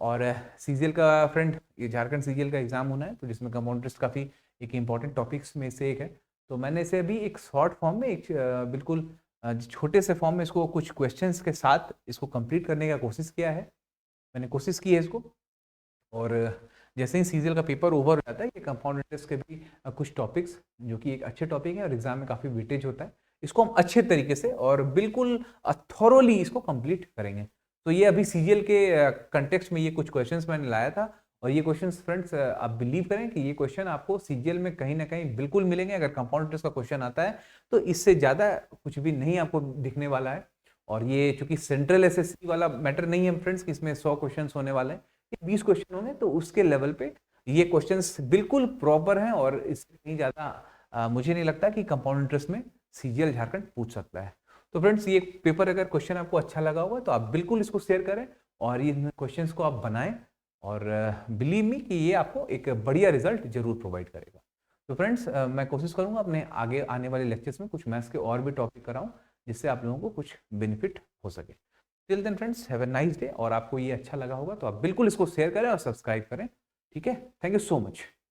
और सीजीएल का फ्रेंड, ये झारखंड सीजीएल का एग्जाम होना है, तो जिसमें कंपाउंड इंटरेस्ट काफ़ी एक इंपॉर्टेंट टॉपिक्स में से एक है। तो मैंने इसे अभी एक शॉर्ट फॉर्म में, एक बिल्कुल छोटे से फॉर्म में इसको कुछ क्वेश्चंस के साथ इसको कंप्लीट करने का कोशिश किया है, मैंने कोशिश की है इसको। और जैसे ही सीजीएल का पेपर ओवर हो जाता है, ये कंपाउंड इंटरेस्ट के भी कुछ टॉपिक्स, जो कि एक अच्छे टॉपिक है और एग्जाम में काफ़ी वेटेज होता है, इसको हम अच्छे तरीके से और बिल्कुल थॉरोली इसको कंप्लीट करेंगे। तो ये अभी सीजीएल के कंटेक्स्ट में ये कुछ क्वेश्चंस मैंने लाया था, और ये क्वेश्चंस फ्रेंड्स आप बिलीव करें कि ये क्वेश्चन आपको सीजीएल में कहीं ना कहीं बिल्कुल मिलेंगे। अगर कंपाउंड इंटरेस्ट का क्वेश्चन आता है तो इससे ज़्यादा कुछ भी नहीं आपको दिखने वाला है। और ये चूंकि सेंट्रल एसएससी वाला मैटर नहीं है फ्रेंड्स कि इसमें 100 क्वेश्चन होने वाले हैं, ये 20 क्वेश्चन होंगे, तो उसके लेवल पे ये क्वेश्चंस बिल्कुल प्रॉपर हैं, और इससे कहीं ज़्यादा मुझे नहीं लगता कि कंपाउंड इंटरेस्ट में सीजीएल झारखंड पूछ सकता है। तो फ्रेंड्स ये पेपर अगर क्वेश्चन आपको अच्छा लगा होगा तो आप बिल्कुल इसको शेयर करें और इन क्वेश्चंस को आप बनाएं, और बिलीव मी कि ये आपको एक बढ़िया रिजल्ट जरूर प्रोवाइड करेगा। तो फ्रेंड्स मैं कोशिश करूंगा अपने आगे आने वाले लेक्चर्स में कुछ मैथ्स के और भी टॉपिक कराऊं, जिससे आप लोगों को कुछ बेनिफिट हो सके। Till then friends have a nice day, और आपको ये अच्छा लगा होगा तो आप बिल्कुल इसको शेयर करें और सब्सक्राइब करें। ठीक है, थैंक यू सो मच।